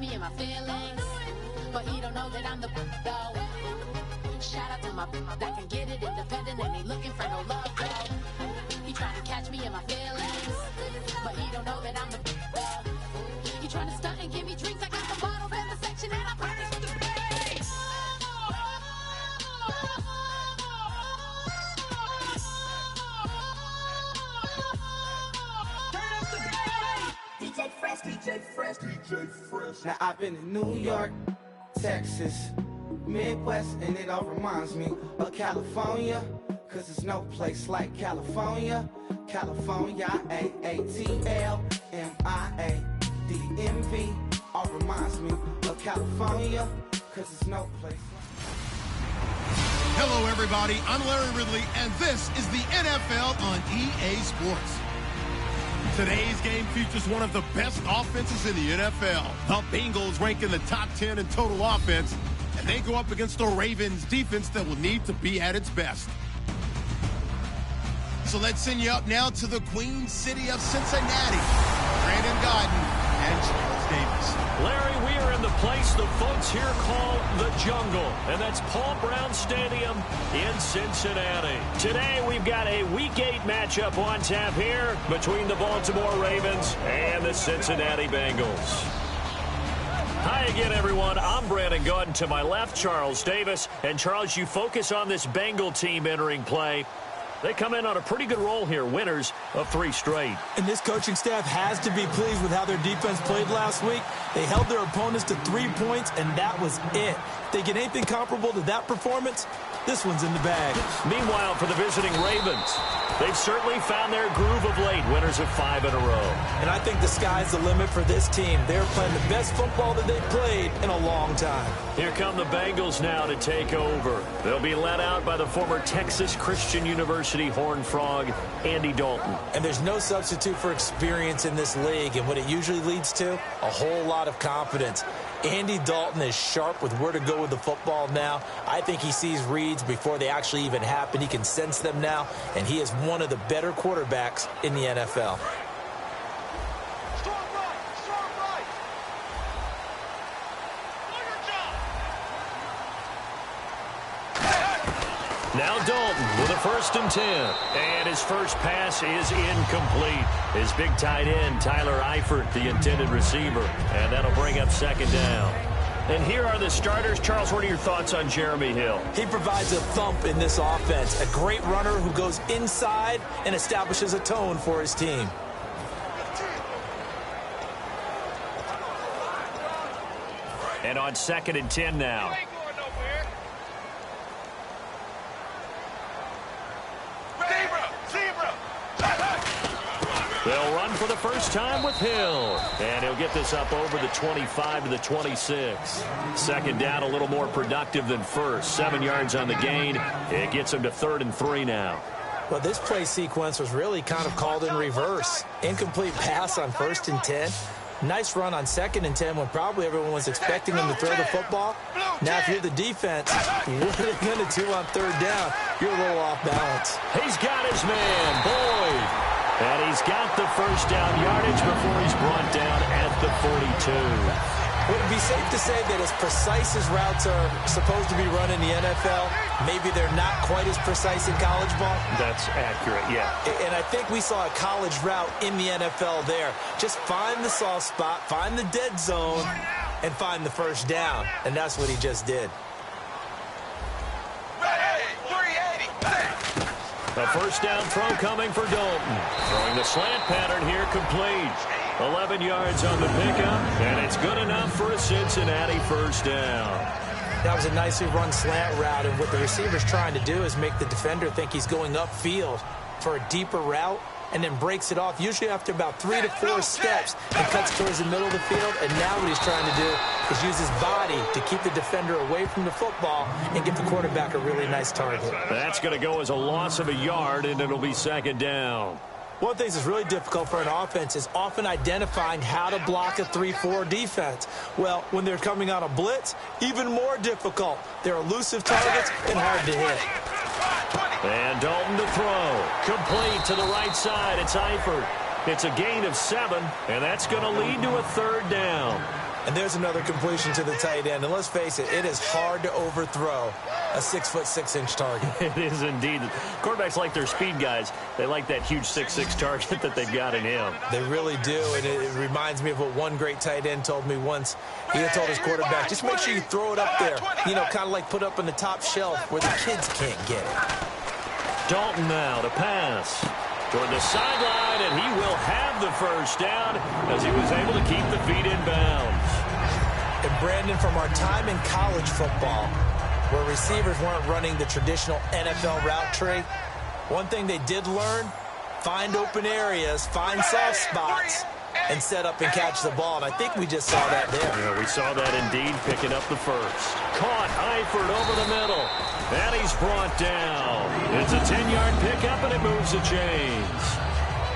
me in my feelings, but he don't know that I'm the though. Shout out to my that can get it independent and ain't looking for no love though. He trying to catch me in my feelings, but he don't know that I'm the though. He trying to stunt and give me drinks. I got the bottles in the section and I practice with the bass. DJ Fresh, DJ Fresh, DJ Fresh. Now I've been in New York, Texas, Midwest, and it all reminds me of California, cause there's no place like California. California, AATLMIADMV, all reminds me of California, cause there's no place like. Hello everybody, I'm Larry Ridley, and this is the NFL on EA Sports. Today's game features one of the best offenses in the NFL. The Bengals rank in the top 10 in total offense, and they go up against the Ravens defense that will need to be at its best. So let's send you up now to the Queen City of Cincinnati. Brandon Gaudin and Charles Davis. Larry, we are in the place the folks here call the Jungle, and that's Paul Brown Stadium in Cincinnati. Today, we've got a Week 8 matchup on tap here between the Baltimore Ravens and the Cincinnati Bengals. Hi again, everyone. I'm Brandon Gaudin. To my left, Charles Davis. And, Charles, you focus on this Bengal team entering play. They come in on a pretty good roll here, winners of 3 straight. And this coaching staff has to be pleased with how their defense played last week. They held their opponents to 3 points, and that was it. If they get anything comparable to that performance, this one's in the bag. Meanwhile, for the visiting Ravens, they've certainly found their groove of late, winners of 5 in a row. And I think the sky's the limit for this team. They're playing the best football that they've played in a long time. Here come the Bengals now to take over. They'll be led out by the former Texas Christian University Horned Frog, Andy Dalton. And there's no substitute for experience in this league, and what it usually leads to, a whole lot of confidence. Andy Dalton is sharp with where to go with the football now. I think he sees reads before they actually even happen. He can sense them now, and he is one of the better quarterbacks in the NFL. Now Dalton with a 1st and 10. And his first pass is incomplete. His big tight end, Tyler Eifert, the intended receiver. And that'll bring up 2nd down. And here are the starters. Charles, what are your thoughts on Jeremy Hill? He provides a thump in this offense. A great runner who goes inside and establishes a tone for his team. And on 2nd and 10 now. They'll run for the first time with Hill. And he'll get this up over the 25 to the 26. 2nd down, a little more productive than first. 7 yards on the gain. It gets him to 3rd and 3 now. Well, this play sequence was really kind of called in reverse. Incomplete pass on 1st and 10. Nice run on 2nd and 10 when probably everyone was expecting him to throw the football. Now, if you're the defense, what are they going to do on 3rd down? You're a little off balance. He's got his man, Boyd. And he's got the 1st down yardage before he's brought down at the 42. Would it be safe to say that as precise as routes are supposed to be run in the NFL, maybe they're not quite as precise in college ball? That's accurate, yeah. And I think we saw a college route in the NFL there. Just find the soft spot, find the dead zone, and find the 1st down. And that's what he just did. A 1st down throw coming for Dalton. Throwing the slant pattern here complete. 11 yards on the pickup, and it's good enough for a Cincinnati 1st down. That was a nicely run slant route, and what the receiver's trying to do is make the defender think he's going upfield for a deeper route, and then breaks it off, usually after about 3 to 4 steps, and cuts towards the middle of the field. And now what he's trying to do is use his body to keep the defender away from the football and give the quarterback a really nice target. That's going to go as a loss of a yard, and it'll be 2nd down. One of the things that's really difficult for an offense is often identifying how to block a 3-4 defense. Well, when they're coming on a blitz, even more difficult. They're elusive targets and hard to hit. And Dalton to throw. Complete to the right side. It's Eifert. It's a gain of 7, and that's going to lead to a 3rd down. And there's another completion to the tight end. And let's face it, it is hard to overthrow a 6'6" target. It is indeed. Quarterbacks like their speed guys. They like that huge 6'6" target that they've got in him. They really do, and it reminds me of what one great tight end told me once. He had told his quarterback, just make sure you throw it up there. You know, kind of like put up on the top shelf where the kids can't get it. Dalton now to pass toward the sideline, and he will have the first down as he was able to keep the feet in bounds. And Brandon, from our time in college football, where receivers weren't running the traditional NFL route tree, one thing they did learn, find open areas, find soft spots, and set up and catch the ball. And I think we just saw that there. Yeah, we saw that indeed, picking up the first. Caught Eifert over the middle. And he's brought down. It's a 10-yard pickup, and it moves the chains.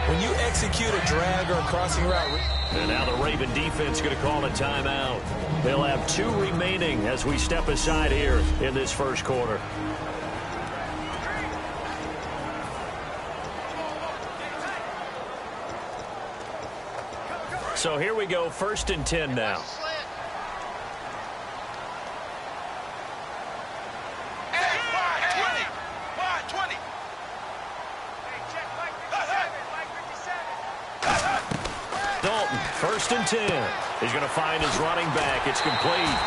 When you execute a drag or a crossing route. And now the Raven defense going to call a timeout. They'll have 2 remaining as we step aside here in this first quarter. So here we go, 1st and 10 now. Dalton, 1st and 10. He's going to find his running back. It's complete.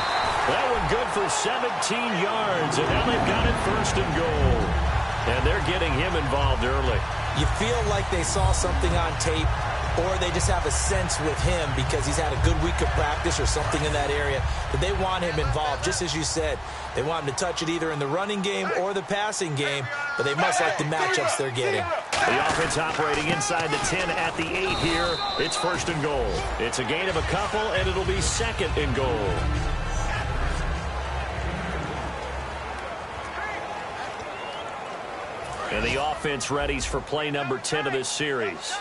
That one good for 17 yards, and now they've got it 1st and goal. And they're getting him involved early. You feel like they saw something on tape, or they just have a sense with him because he's had a good week of practice or something in that area, but they want him involved. Just as you said, they want him to touch it either in the running game or the passing game, but they must like the matchups they're getting. The offense operating inside the 10 at the 8 here. It's 1st and goal. It's a gain of a couple, and it'll be 2nd and goal. And the offense readies for play number 10 of this series.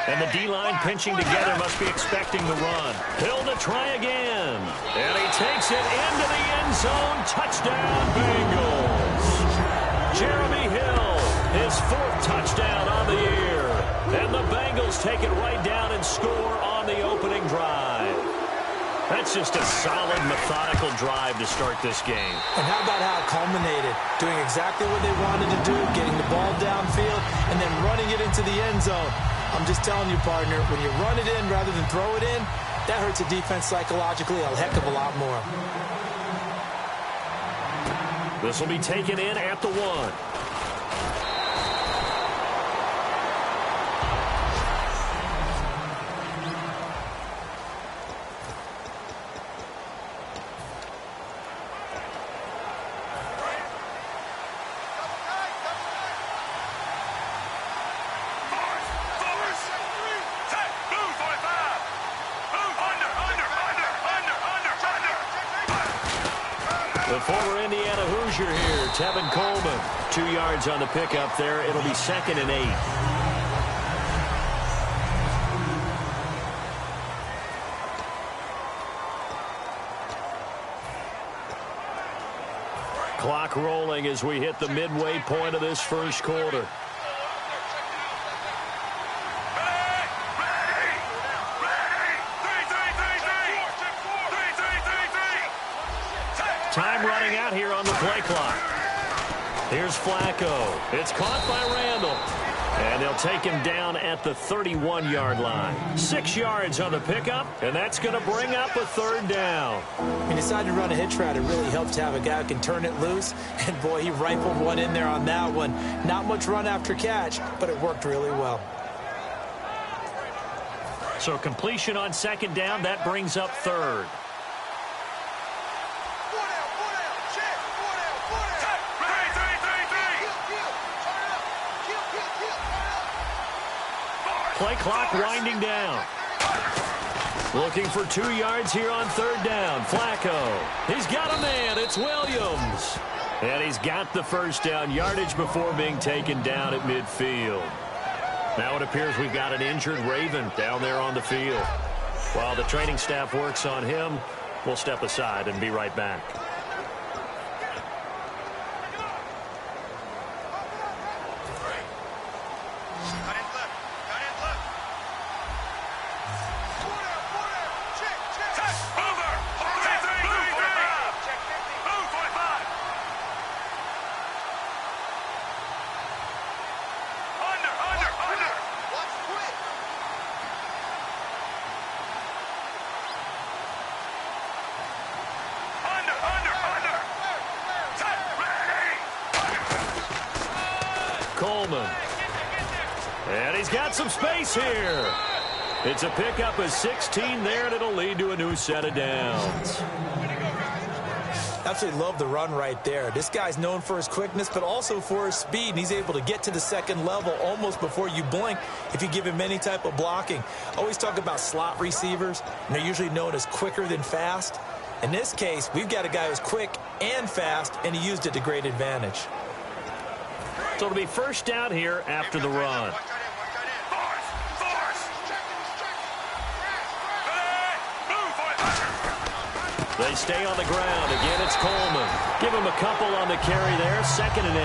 And the D-line pinching together, must be expecting the run. Hill to try again. And he takes it into the end zone. Touchdown, Bengals. Jeremy Hill, his 4th touchdown on the year. And the Bengals take it right down and score on the opening drive. That's just a solid, methodical drive to start this game. And how about how it culminated? Doing exactly what they wanted to do, getting the ball downfield, and then running it into the end zone. I'm just telling you, partner, when you run it in rather than throw it in, that hurts a defense psychologically a heck of a lot more. This will be taken in at the 1. The former Indiana Hoosier here, Tevin Coleman. 2 yards on the pickup there. It'll be 2nd and 8. Clock rolling as we hit the midway point of this first quarter. Time running out here on the play clock. Here's Flacco. It's caught by Randall. And they'll take him down at the 31-yard line. 6 yards on the pickup, and that's going to bring up a 3rd down. He decided to run a hitch route. It really helps to have a guy who can turn it loose. And, boy, he rifled one in there on that one. Not much run after catch, but it worked really well. So completion on 2nd down, that brings up 3rd. Play clock winding down. Looking for 2 yards here on 3rd down. Flacco. He's got a man. It's Williams. And he's got the first down. Yardage before being taken down at midfield. Now it appears we've got an injured Raven down there on the field. While the training staff works on him, we'll step aside and be right back. Coleman. And he's got some space here. It's a pickup of 16 there, and it'll lead to a new set of downs. Absolutely love the run right there. This guy's known for his quickness, but also for his speed, and he's able to get to the second level almost before you blink if you give him any type of blocking. Always talk about slot receivers, and they're usually known as quicker than fast. In this case, we've got a guy who's quick and fast, and he used it to great advantage. So it'll be first down here after the run. They stay on the ground. Again, it's Coleman. Give him a couple on the carry there. 2nd and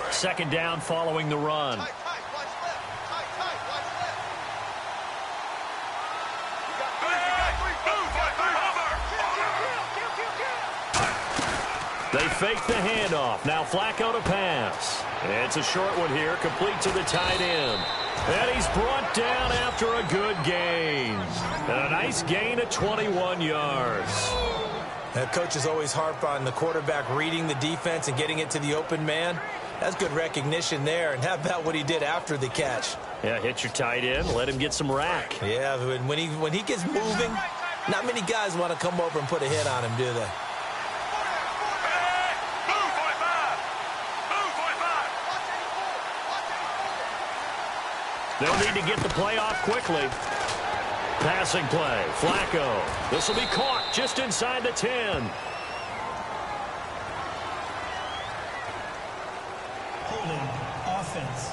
8. Second down following the run. They fake the handoff. Now Flacco to pass. It's a short one here, complete to the tight end. And he's brought down after a good gain. And a nice gain of 21 yards. Coaches always harp on the quarterback reading the defense and getting it to the open man. That's good recognition there. And how about what he did after the catch? Yeah, hit your tight end, let him get some rack. Yeah, when he gets moving, not many guys want to come over and put a hit on him, do they? They'll need to get the play off quickly. Passing play. Flacco. This will be caught just inside the 10. Holding offense.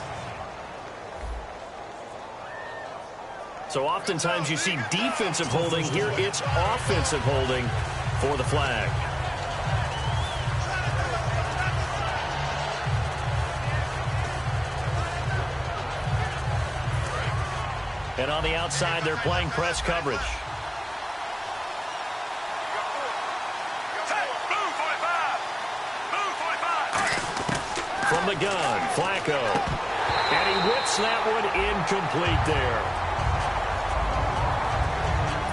So oftentimes you see defensive holding. Here it's offensive holding for the flag. And on the outside, they're playing press coverage. From the gun, Flacco. And he whips that one incomplete there.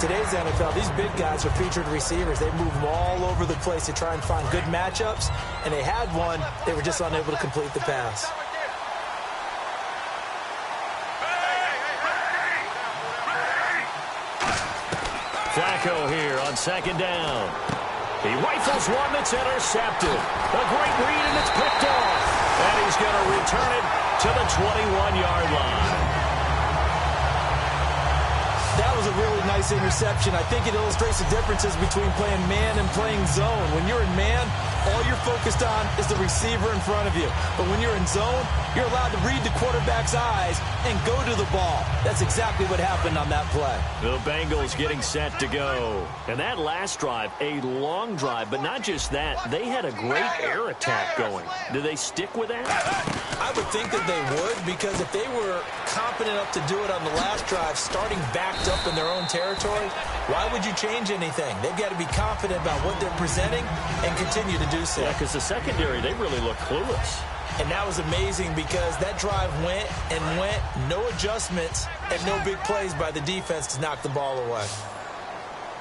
Today's NFL, these big guys are featured receivers. They move them all over the place to try and find good matchups. And they had one. They were just unable to complete the pass. Flacco here on 2nd down. He rifles one that's intercepted. A great read, and it's picked off. And he's going to return it to the 21-yard line. That was a really nice interception. I think it illustrates the differences between playing man and playing zone. When you're in man, all you're focused on is the receiver in front of you. But when you're in zone, you're allowed to read the quarterback's eyes and go to the ball. That's exactly what happened on that play. The Bengals getting set to go. And that last drive, a long drive, but not just that. They had a great air attack going. Do they stick with that? I would think that they would, because if they were competent enough to do it on the last drive, starting backed up in their own territory, why would you change anything? They've got to be confident about what they're presenting and continue to do so. Yeah, because the secondary, they really look clueless. And that was amazing because that drive went and went, no adjustments, and no big plays by the defense to knock the ball away.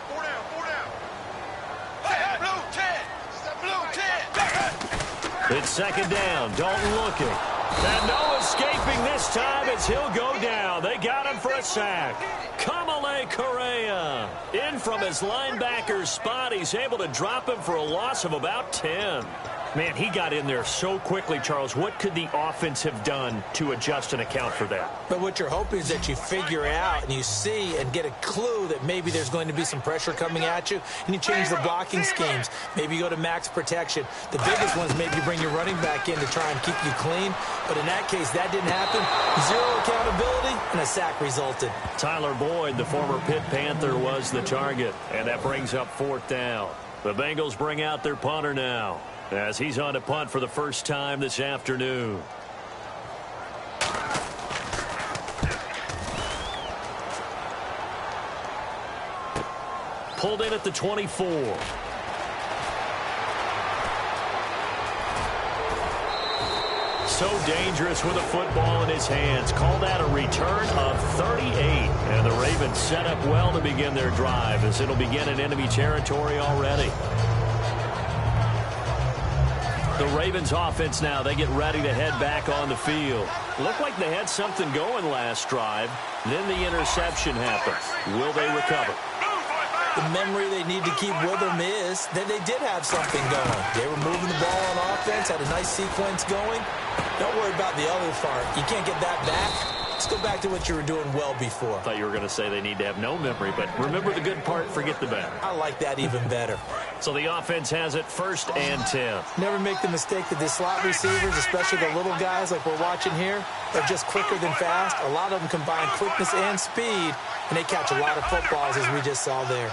4 down, 4 down. Hey, blue 10. Blue 10. It's 2nd down. Dalton looking. And no escaping this time as he'll go down. They got him for a sack. Kamale Correa in from his linebacker's spot. He's able to drop him for a loss of about 10. Man, he got in there so quickly, Charles. What could the offense have done to adjust and account for that? But what you're hoping is that you figure out and you see and get a clue that maybe there's going to be some pressure coming at you, and you change the blocking schemes. Maybe you go to max protection. The biggest one is maybe you bring your running back in to try and keep you clean. But in that case, that didn't happen. Zero accountability, and a sack resulted. Tyler Boyd, the former Pitt Panther, was the target, and that brings up 4th down. The Bengals bring out their punter now, as he's on to punt for the first time this afternoon. Pulled in at the 24. So dangerous with a football in his hands. Call that a return of 38. And the Ravens set up well to begin their drive as it'll begin in enemy territory already. The Ravens offense now, they get ready to head back on the field. Looked like they had something going last drive. Then the interception happened. Will they recover? The memory they need to keep with them is that they did have something going. They were moving the ball on offense, had a nice sequence going. Don't worry about the other part. You can't get that back. Let's go back to what you were doing well before. I thought you were going to say they need to have no memory, but remember the good part, forget the bad. I like that even better. So the offense has it 1st and 10. Never make the mistake that the slot receivers, especially the little guys like we're watching here, are just quicker than fast. A lot of them combine quickness and speed, and they catch a lot of footballs, as we just saw there.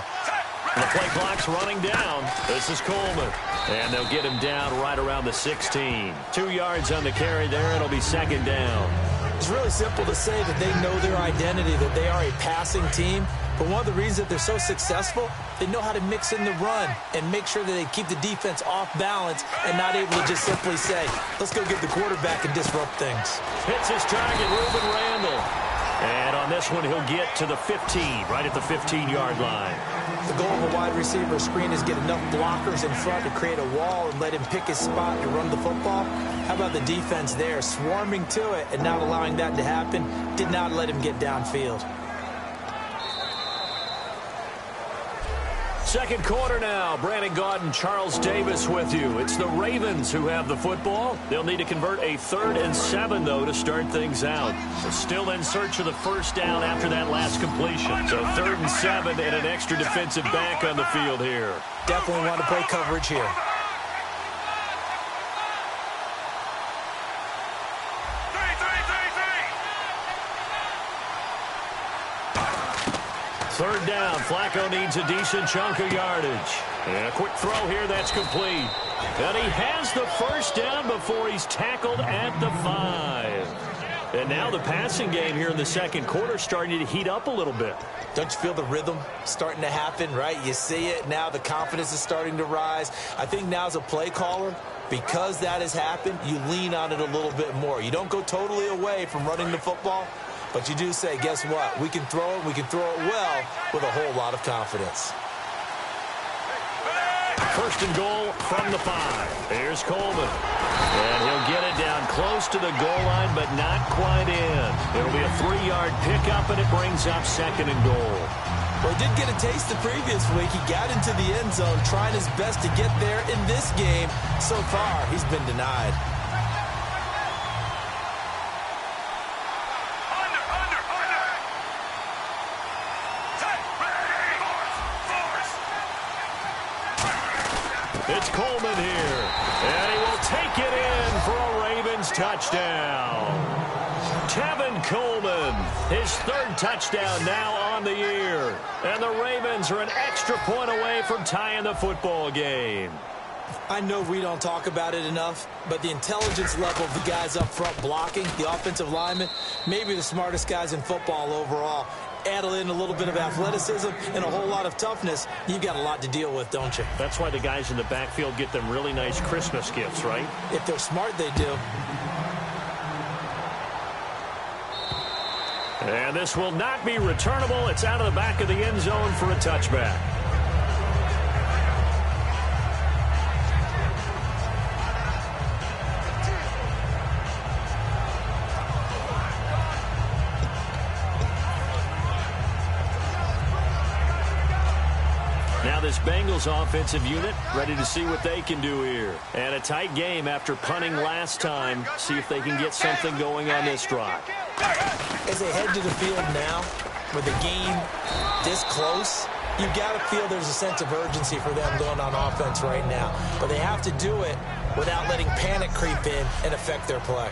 The play clock's running down. This is Coleman. And they'll get him down right around the 16. 2 yards on the carry there. It'll be 2nd down. It's really simple to say that they know their identity, that they are a passing team. But one of the reasons that they're so successful, they know how to mix in the run and make sure that they keep the defense off balance and not able to just simply say, let's go get the quarterback and disrupt things. Hits his target, Reuben Randall. And on this one, he'll get to the 15, right at the 15-yard line. The goal of a wide receiver screen is get enough blockers in front to create a wall and let him pick his spot to run the football. How about the defense there, swarming to it and not allowing that to happen? Did not let him get downfield. Second quarter now. Brandon Gaudin, Charles Davis with you. It's the Ravens who have the football. They'll need to convert a 3rd and 7, though, to start things out. So still in search of the 1st down after that last completion. So 3rd and 7 and an extra defensive back on the field here. Definitely want to play coverage here. Third down. Flacco needs a decent chunk of yardage. And a quick throw here. That's complete. And he has the 1st down before he's tackled at the 5. And now the passing game here in the second quarter starting to heat up a little bit. Don't you feel the rhythm starting to happen, right? You see it now. The confidence is starting to rise. I think now as a play caller, because that has happened, you lean on it a little bit more. You don't go totally away from running the football. But you do say, guess what? We can throw it. We can throw it well with a whole lot of confidence. 1st and goal from the 5. Here's Coleman. And he'll get it down close to the goal line, but not quite in. It'll be a 3-yard pickup, and it brings up 2nd and goal. Well, he did get a taste the previous week. He got into the end zone, trying his best to get there in this game. So far, he's been denied. It's Coleman here, and he will take it in for a Ravens touchdown. Tevin Coleman, his 3rd touchdown now on the year. And the Ravens are an extra point away from tying the football game. I know we don't talk about it enough, but the intelligence level of the guys up front blocking, the offensive linemen, maybe the smartest guys in football overall. Add in a little bit of athleticism and a whole lot of toughness, you've got a lot to deal with, don't you? That's why the guys in the backfield get them really nice Christmas gifts, right? If they're smart, they do. And this will not be returnable. It's out of the back of the end zone for a touchback. Now this Bengals offensive unit ready to see what they can do here. And a tight game after punting last time. See if they can get something going on this drive. As they head to the field now, with the game this close, you've got to feel there's a sense of urgency for them going on offense right now. But they have to do it without letting panic creep in and affect their play.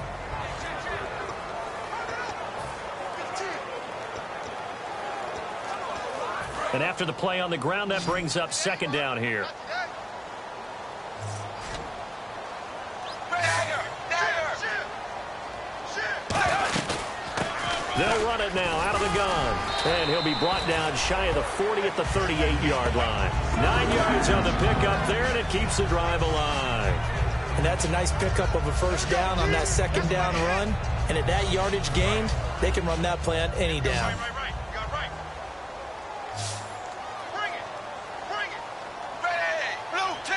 And after the play on the ground, that brings up 2nd down here. They'll run it now out of the gun. And he'll be brought down shy of the 40 at the 38-yard line. 9 yards on the pickup there, and it keeps the drive alive. And that's a nice pickup of a first down on that second down run. And at that yardage gained, they can run that play on any down. Right. You got right. Bring it. Ready. Blue 10.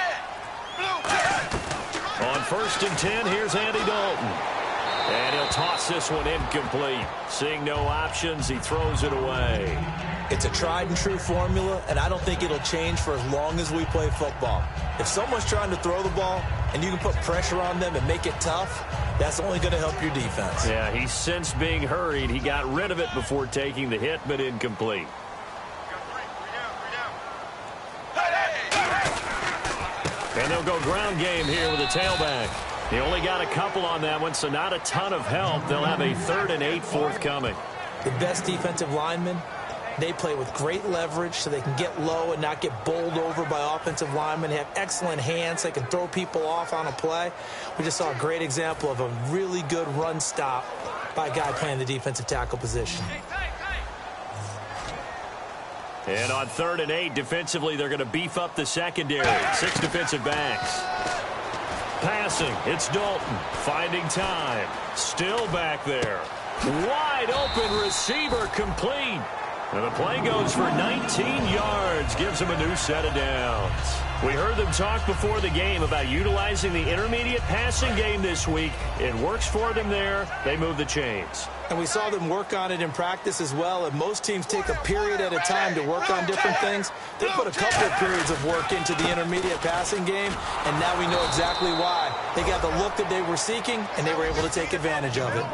On 1st and 10, here's Andy Dalton. And he'll toss this one incomplete. Seeing no options, he throws it away. It's a tried and true formula, and I don't think it'll change for as long as we play football. If someone's trying to throw the ball and you can put pressure on them and make it tough, that's only going to help your defense. Yeah, he sensed being hurried. He got rid of it before taking the hit, but incomplete. And they'll go ground game here with a tailback. They only got a couple on that one, so not a ton of help. They'll have a 3rd and 8 forthcoming. The best defensive linemen, they play with great leverage so they can get low and not get bowled over by offensive linemen. They have excellent hands. They can throw people off on a play. We just saw a great example of a really good run stop by a guy playing the defensive tackle position. And on 3rd and 8, defensively, they're going to beef up the secondary. 6 defensive backs. Passing, it's Dalton, finding time, still back there. Wide open receiver complete. And the play goes for 19 yards, gives them a new set of downs. We heard them talk before the game about utilizing the intermediate passing game this week. It works for them there. They move the chains. And we saw them work on it in practice as well. And most teams take a period at a time to work on different things. They put a couple of periods of work into the intermediate passing game, and now we know exactly why. They got the look that they were seeking, and they were able to take advantage of it.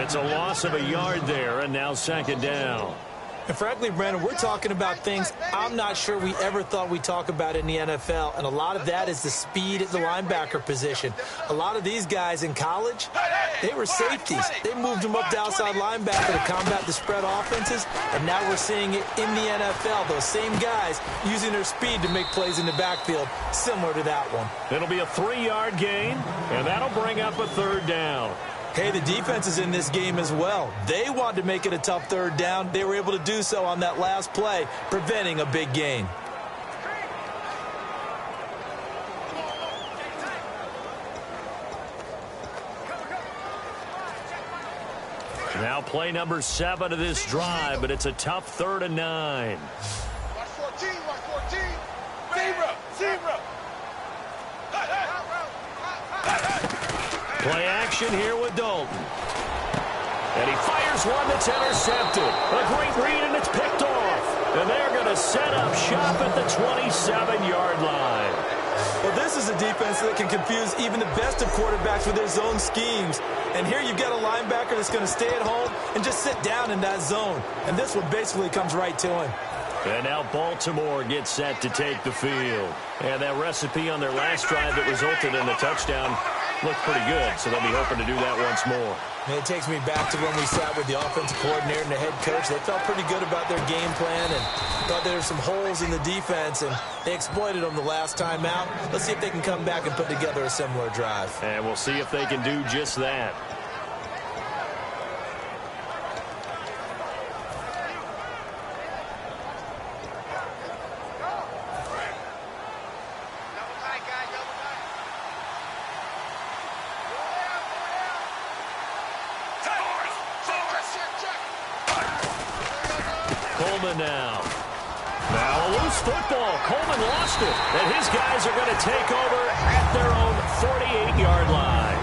It's a loss of a yard there, and now 2nd down. And frankly, Brandon, we're talking about things I'm not sure we ever thought we'd talk about in the NFL, and a lot of that is the speed at the linebacker position. A lot of these guys in college, they were safeties. They moved them up to outside linebacker to combat the spread offenses, and now we're seeing it in the NFL. Those same guys using their speed to make plays in the backfield, similar to that one. It'll be a 3-yard gain, and that'll bring up a 3rd down. Hey, the defense is in this game as well. They wanted to make it a tough 3rd down. They were able to do so on that last play, preventing a big gain. Now play number 7 of this drive, but it's a tough 3rd and 9. Watch 14. Zero. Play action here with Dalton. And he fires one that's intercepted. A great read, and it's picked off. And they're going to set up shop at the 27-yard line. Well, this is a defense that can confuse even the best of quarterbacks with their zone schemes. And here you've got a linebacker that's going to stay at home and just sit down in that zone. And this one basically comes right to him. And now Baltimore gets set to take the field. And that recipe on their last drive that resulted in the touchdown looked pretty good, so they'll be hoping to do that once more. And it takes me back to when we sat with the offensive coordinator and the head coach. They felt pretty good about their game plan and thought there were some holes in the defense, and they exploited them the last time out. Let's see if they can come back and put together a similar drive. And we'll see if they can do just that. Coleman now a loose football. Coleman lost it, and his guys are going to take over at their own 48-yard line.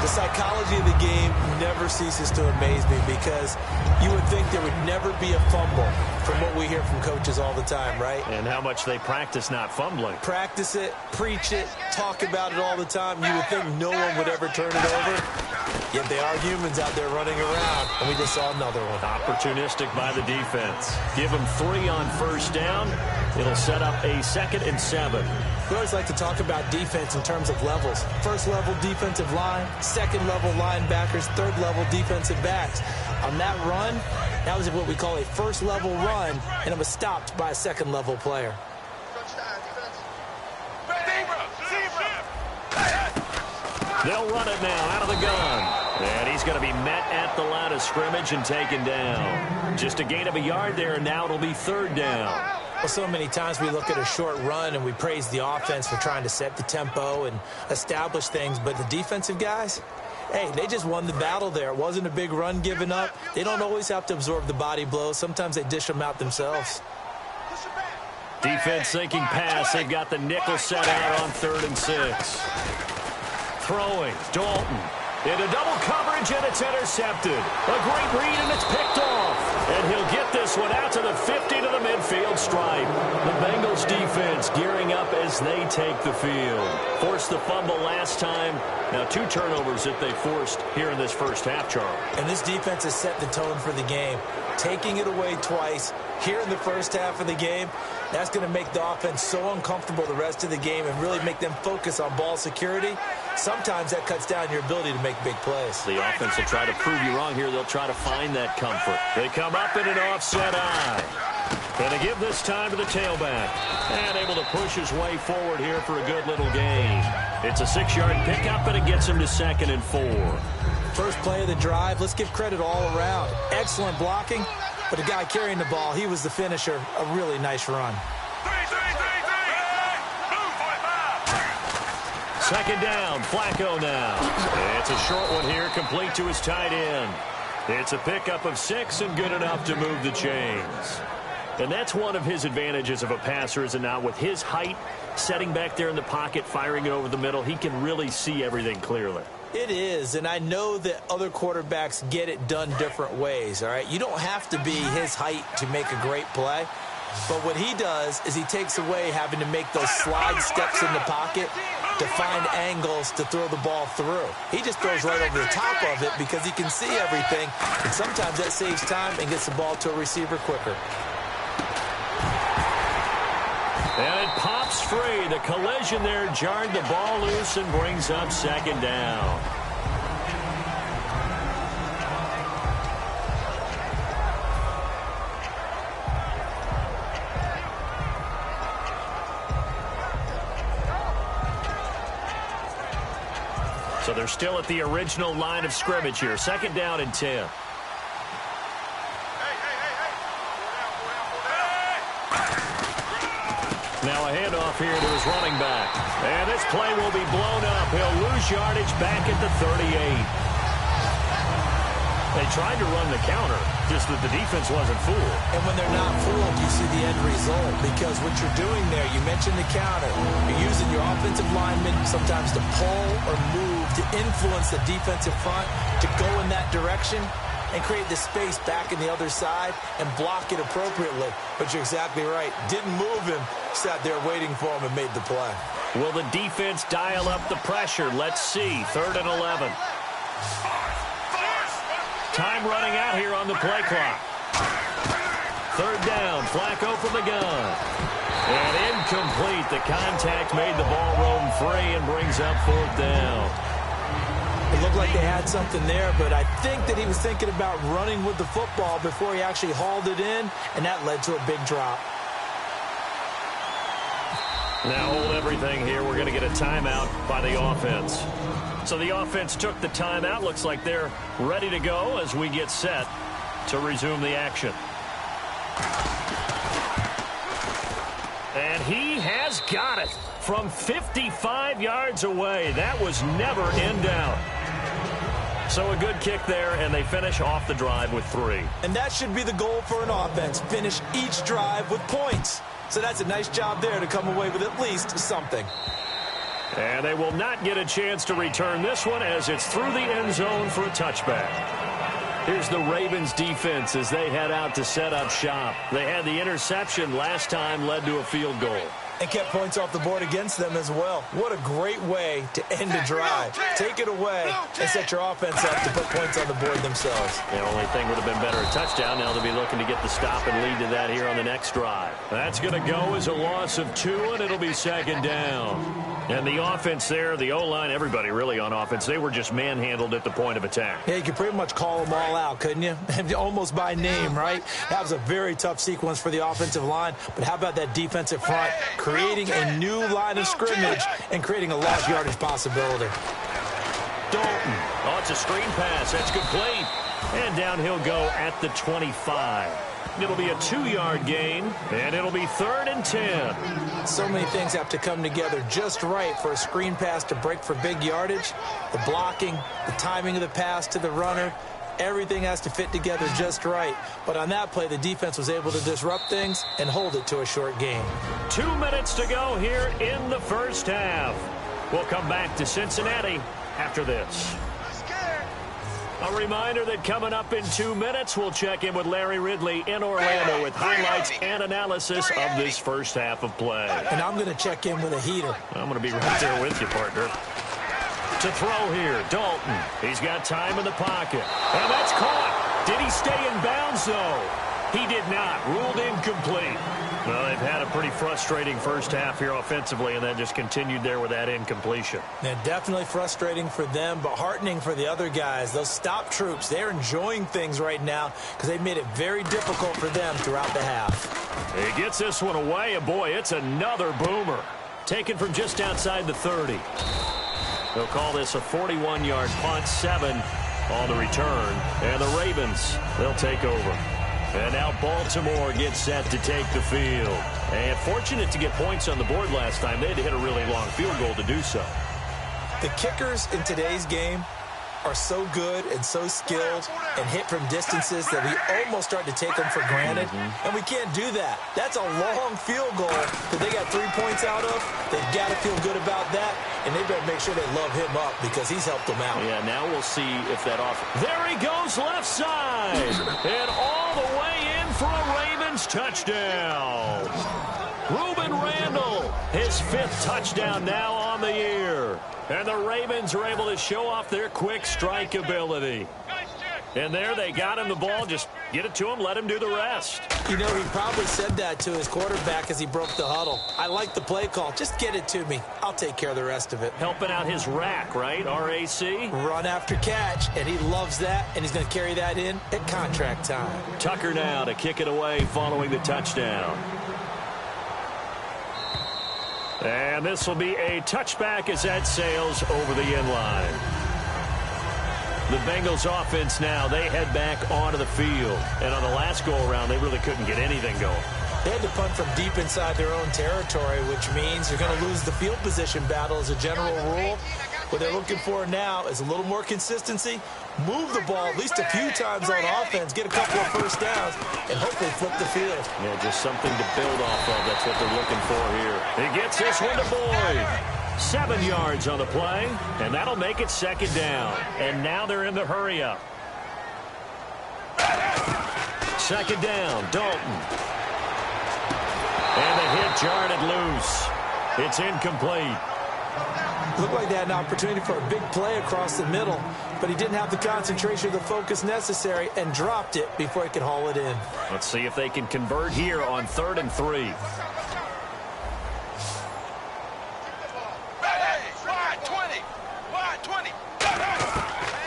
The psychology of the game never ceases to amaze me, because you would think there would never be a fumble from what we hear from coaches all the time, right? And how much they practice not fumbling. Practice it, preach it, talk about it all the time. You would think no one would ever turn it over. Yet they are humans out there running around, and we just saw another one. Opportunistic by the defense. Give them 3 on first down. It'll set up a 2nd and 7. We always like to talk about defense in terms of levels. First level defensive line, second level linebackers, third level defensive backs. On that run, that was what we call a first level run, and it was stopped by a second level player. They'll run it now out of the gun. And he's going to be met at the line of scrimmage and taken down. Just a gain of a yard there, and now it'll be 3rd down. Well, so many times we look at a short run and we praise the offense for trying to set the tempo and establish things, but the defensive guys, hey, they just won the battle there. It wasn't a big run given up. They don't always have to absorb the body blows. Sometimes they dish them out themselves. Defense thinking pass. They've got the nickel set out on 3rd and 6. Throwing, Dalton. Into double coverage, and it's intercepted. A great read, and it's picked off. And he'll get this one out to the 50 to the midfield stripe. The Bengals defense gearing up as they take the field. Forced the fumble last time. Now 2 turnovers that they forced here in this first half, Charles. And this defense has set the tone for the game. Taking it away twice here in the first half of the game, that's going to make the offense so uncomfortable the rest of the game and really make them focus on ball security. Sometimes that cuts down your ability to make big plays. The offense will try to prove you wrong here. They'll try to find that comfort. They come up in an offset eye. Going to give this time to the tailback. And able to push his way forward here for a good little gain. It's a 6-yard pickup, and it gets him to 2nd and 4. First play of the drive, let's give credit all around. Excellent blocking, but the guy carrying the ball, he was the finisher. A really nice run. 2nd down, Flacco now. It's a short one here, complete to his tight end. It's a pickup of 6 and good enough to move the chains. And that's one of his advantages of a passer, is it not? With his height, setting back there in the pocket, firing it over the middle, he can really see everything clearly. It is, and I know that other quarterbacks get it done different ways, all right? You don't have to be his height to make a great play. But what he does is he takes away having to make those slide steps in the pocket to find angles to throw the ball through. He just throws right over the top of it because he can see everything, and sometimes that saves time and gets the ball to a receiver quicker. And it pops free. The collision there jarred the ball loose and brings up 2nd down. So they're still at the original line of scrimmage here. 2nd down and 10. Now a handoff here to his running back. And this play will be blown up. He'll lose yardage back at the 38. They tried to run the counter, just that the defense wasn't fooled. And when they're not fooled, you see the end result. Because what you're doing there, you mentioned the counter. You're using your offensive linemen sometimes to pull or move, to influence the defensive front, to go in that direction and create the space back in the other side and block it appropriately. But you're exactly right. Didn't move him. Sat there waiting for him and made the play. Will the defense dial up the pressure? Let's see. 3rd and 11. Time running out here on the play clock. 3rd down. Flacco from the gun. And incomplete. The contact made the ball roam free and brings up 4th down. It looked like they had something there, but I think that he was thinking about running with the football before he actually hauled it in, and that led to a big drop. Now hold everything here. We're going to get a timeout by the offense. So the offense took the timeout. Looks like they're ready to go as we get set to resume the action. And he has got it from 55 yards away. That was never in doubt. So a good kick there, and they finish off the drive with 3. And that should be the goal for an offense. Finish each drive with points. So that's a nice job there to come away with at least something. And they will not get a chance to return this one as it's through the end zone for a touchback. Here's the Ravens defense as they head out to set up shop. They had the interception last time, led to a field goal. And kept points off the board against them as well. What a great way to end a drive. Take it away and set your offense up to put points on the board themselves. The only thing would have been better a touchdown. Now they'll be looking to get the stop and lead to that here on the next drive. That's going to go as a loss of 2, and it'll be 2nd down. And the offense there, the O-line, everybody really on offense, they were just manhandled at the point of attack. Yeah, you could pretty much call them all out, couldn't you? Almost by name, right? That was a very tough sequence for the offensive line. But how about that defensive front creating a new line of scrimmage and creating a large yardage possibility? Dalton. Oh, it's a screen pass. That's complete. And down he'll go at the 25. It'll be a 2-yard gain, and it'll be 3rd and 10. So many things have to come together just right for a screen pass to break for big yardage. The blocking, the timing of the pass to the runner, everything has to fit together just right. But on that play, the defense was able to disrupt things and hold it to a short gain. 2 minutes to go here in the first half. We'll come back to Cincinnati after this. A reminder that coming up in 2 minutes, we'll check in with Larry Ridley in Orlando with highlights and analysis of this first half of play. And I'm going to check in with a heater. I'm going to be right there with you, partner. To throw here, Dalton. He's got time in the pocket. And that's caught. Did he stay in bounds, though? He did not. Ruled incomplete. Well, they've had a pretty frustrating first half here offensively, and then just continued there with that incompletion. Yeah, definitely frustrating for them, but heartening for the other guys. Those stop troops, they're enjoying things right now because they've made it very difficult for them throughout the half. He gets this one away, and boy, it's another boomer. Taken from just outside the 30. They'll call this a 41-yard punt, 7 on the return. And the Ravens, they'll take over. And now Baltimore gets set to take the field. And fortunate to get points on the board last time. They had to hit a really long field goal to do so. The kickers in today's game are so good and so skilled and hit from distances that we almost start to take them for granted. And we can't do that. That's a long field goal that they got 3 points out of. They've got to feel good about that. And they better make sure they love him up because he's helped them out. Yeah, now we'll see if that off. There he goes left side. And all the way in for a Ravens touchdown. Ruben Randall, his 5th touchdown now on the year. And the Ravens are able to show off their quick strike ability. And there they got him the ball. Just get it to him, let him do the rest. You know, he probably said that to his quarterback as he broke the huddle. I like the play call. Just get it to me. I'll take care of the rest of it. Helping out his rack, right? RAC? Run after catch, and he loves that, and he's going to carry that in at contract time. Tucker now to kick it away following the touchdown. And this will be a touchback as that sails over the end line. The Bengals offense now, they head back onto the field. And on the last go-around, they really couldn't get anything going. They had to punt from deep inside their own territory, which means you're going to lose the field position battle as a general rule. What they're looking for now is a little more consistency, move the ball at least a few times on offense, get a couple of first downs, and hopefully flip the field. Yeah, just something to build off of. That's what they're looking for here. He gets this one to Boyd. 7 yards on the play, and that'll make it 2nd down. And now they're in the hurry-up. 2nd down, Dalton. And the hit jarred it loose. It's incomplete. Looked like they had an opportunity for a big play across the middle, but he didn't have the concentration or the focus necessary and dropped it before he could haul it in. Let's see if they can convert here on 3rd and 3.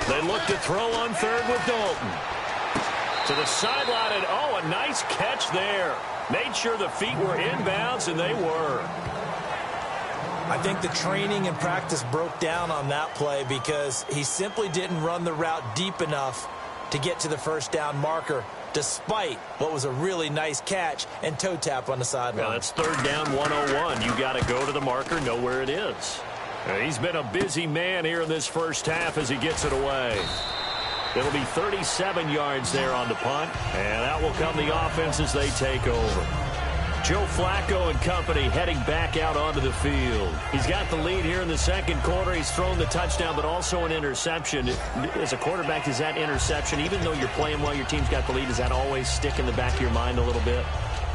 They look to throw on 3rd with Dalton. To the sideline, and oh, a nice catch there. Made sure the feet were inbounds, and they were. I think the training and practice broke down on that play because he simply didn't run the route deep enough to get to the first down marker, despite what was a really nice catch and toe tap on the sideline. Well, that's 3rd down 101. You got to go to the marker, know where it is. He's been a busy man here in this first half as he gets it away. It'll be 37 yards there on the punt, and out will come the offense as they take over. Joe Flacco and company heading back out onto the field. He's got the lead here in the 2nd quarter. He's thrown the touchdown, but also an interception. As a quarterback, is that interception, even though you're playing well, your team's got the lead, does that always stick in the back of your mind a little bit?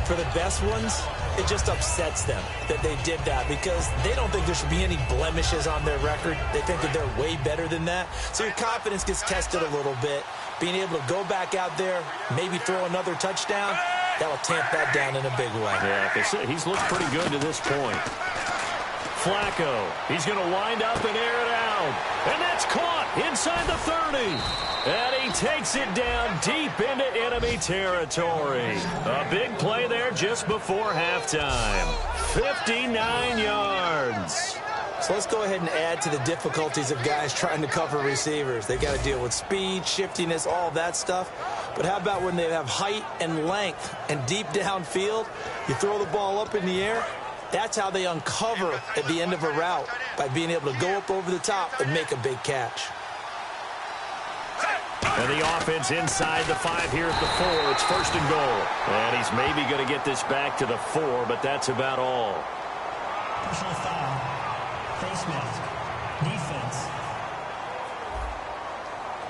For the best ones, it just upsets them that they did that because they don't think there should be any blemishes on their record. They think that they're way better than that. So your confidence gets tested a little bit. Being able to go back out there, maybe throw another touchdown, that'll tamp that down in a big way. Yeah, he's looked pretty good to this point. Flacco, he's going to wind up and air it out. And that's caught inside the 30. And he takes it down deep into enemy territory. A big play there just before halftime. 59 yards. So let's go ahead and add to the difficulties of guys trying to cover receivers. They got to deal with speed, shiftiness, all that stuff. But how about when they have height and length and deep downfield, you throw the ball up in the air? That's how they uncover at the end of a route, by being able to go up over the top and make a big catch. And the offense inside the 5 here at the 4. It's 1st and goal. And he's maybe going to get this back to the 4, but that's about all. Personal foul. Face mask. Defense.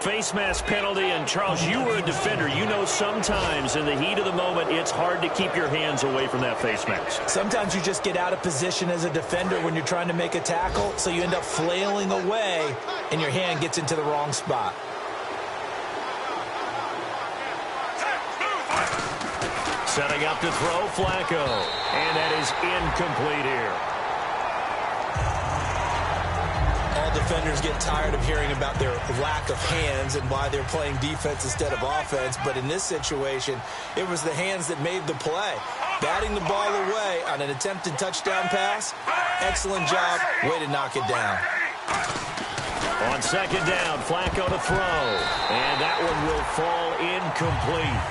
Face mask penalty, and Charles, you were a defender. You know sometimes in the heat of the moment, it's hard to keep your hands away from that face mask. Sometimes you just get out of position as a defender when you're trying to make a tackle, so you end up flailing away, and your hand gets into the wrong spot. Setting up to throw, Flacco. And that is incomplete here. All defenders get tired of hearing about their lack of hands and why they're playing defense instead of offense. But in this situation, it was the hands that made the play. Batting the ball away on an attempted touchdown pass. Excellent job. Way to knock it down. On 2nd down, Flacco to throw. And that one will fall incomplete.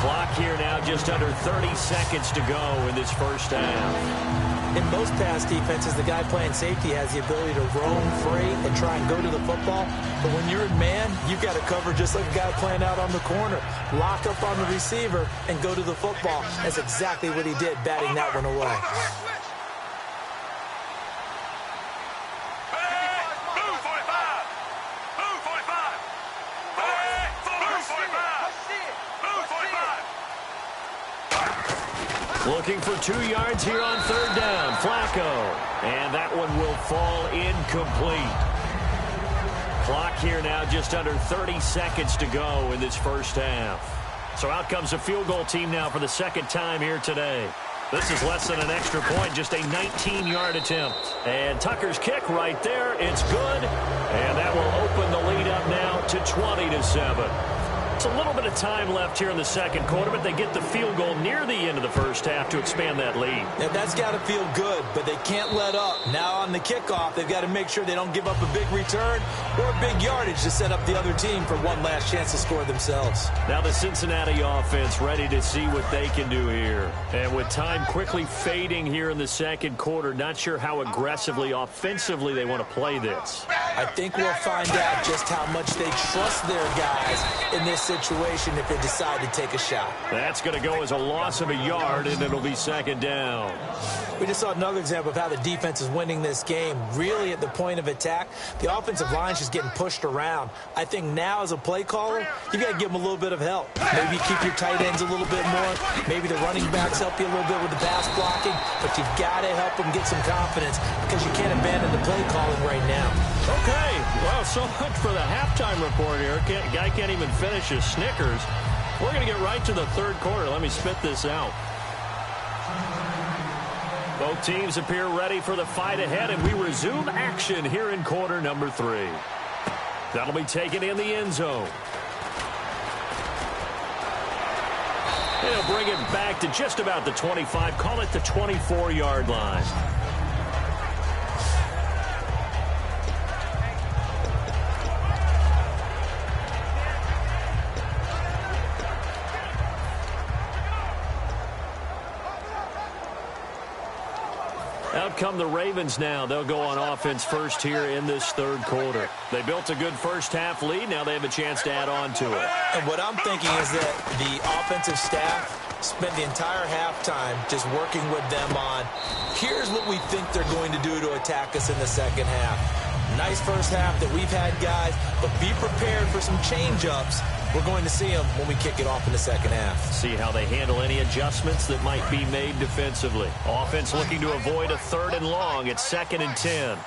Clock here now, just under 30 seconds to go in this first half. In most pass defenses, the guy playing safety has the ability to roam free and try and go to the football. But when you're in man, you've got to cover just like a guy playing out on the corner. Lock up on the receiver and go to the football. That's exactly what he did, batting that one away. Looking for 2 yards here on 3rd down. Flacco. And that one will fall incomplete. Clock here now, just under 30 seconds to go in this first half. So out comes a field goal team now for the 2nd time here today. This is less than an extra point, just a 19-yard attempt. And Tucker's kick right there. It's good. And that will open the lead up now to 20-7. It's a little bit of time left here in the 2nd quarter, but they get the field goal near the end of the first half to expand that lead. Now, that's got to feel good, but they can't let up. Now on the kickoff, they've got to make sure they don't give up a big return or a big yardage to set up the other team for one last chance to score themselves. Now the Cincinnati offense ready to see what they can do here. And with time quickly fading here in the 2nd quarter, not sure how aggressively, offensively they want to play this. I think we'll find out just how much they trust their guys in this situation if they decide to take a shot. That's going to go as a loss of a yard, and it'll be 2nd down. We just saw another example of how the defense is winning this game. Really at the point of attack, the offensive line is just getting pushed around. I think now as a play caller, you got to give them a little bit of help. Maybe keep your tight ends a little bit more. Maybe the running backs help you a little bit with the pass blocking. But you've got to help them get some confidence because you can't abandon the play calling right now. Okay, well, so much for the halftime report here. Guy can't even finish his Snickers. We're going to get right to the 3rd quarter. Let me spit this out. Both teams appear ready for the fight ahead, and we resume action here in quarter number 3. That'll be taken in the end zone. And he'll bring it back to just about the 25, call it the 24-yard line. Out come the Ravens now. They'll go on offense first here in this 3rd quarter. They built a good first half lead. Now they have a chance to add on to it. And what I'm thinking is that the offensive staff spent the entire halftime just working with them on, here's what we think they're going to do to attack us in the 2nd half. Nice first half that we've had, guys, but be prepared for some change-ups. We're going to see them when we kick it off in the 2nd half. See how they handle any adjustments that might be made defensively. Offense looking to avoid a 3rd and long. It's 2nd and 10.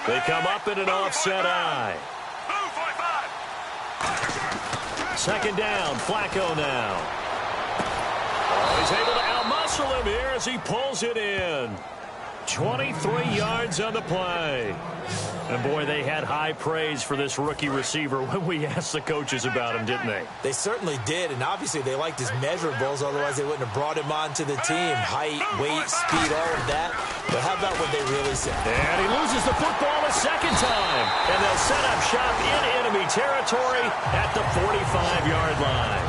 They come up in an offset eye. 2nd down, Flacco now. Oh, he's able to outmuscle him here as he pulls it in. 23 yards on the play. And, boy, they had high praise for this rookie receiver when we asked the coaches about him, didn't they? They certainly did, and obviously they liked his measurables, otherwise they wouldn't have brought him onto the team. Height, weight, speed, all of that. But how about what they really said? And he loses the football a second time. And they'll set up shop in enemy territory at the 45-yard line.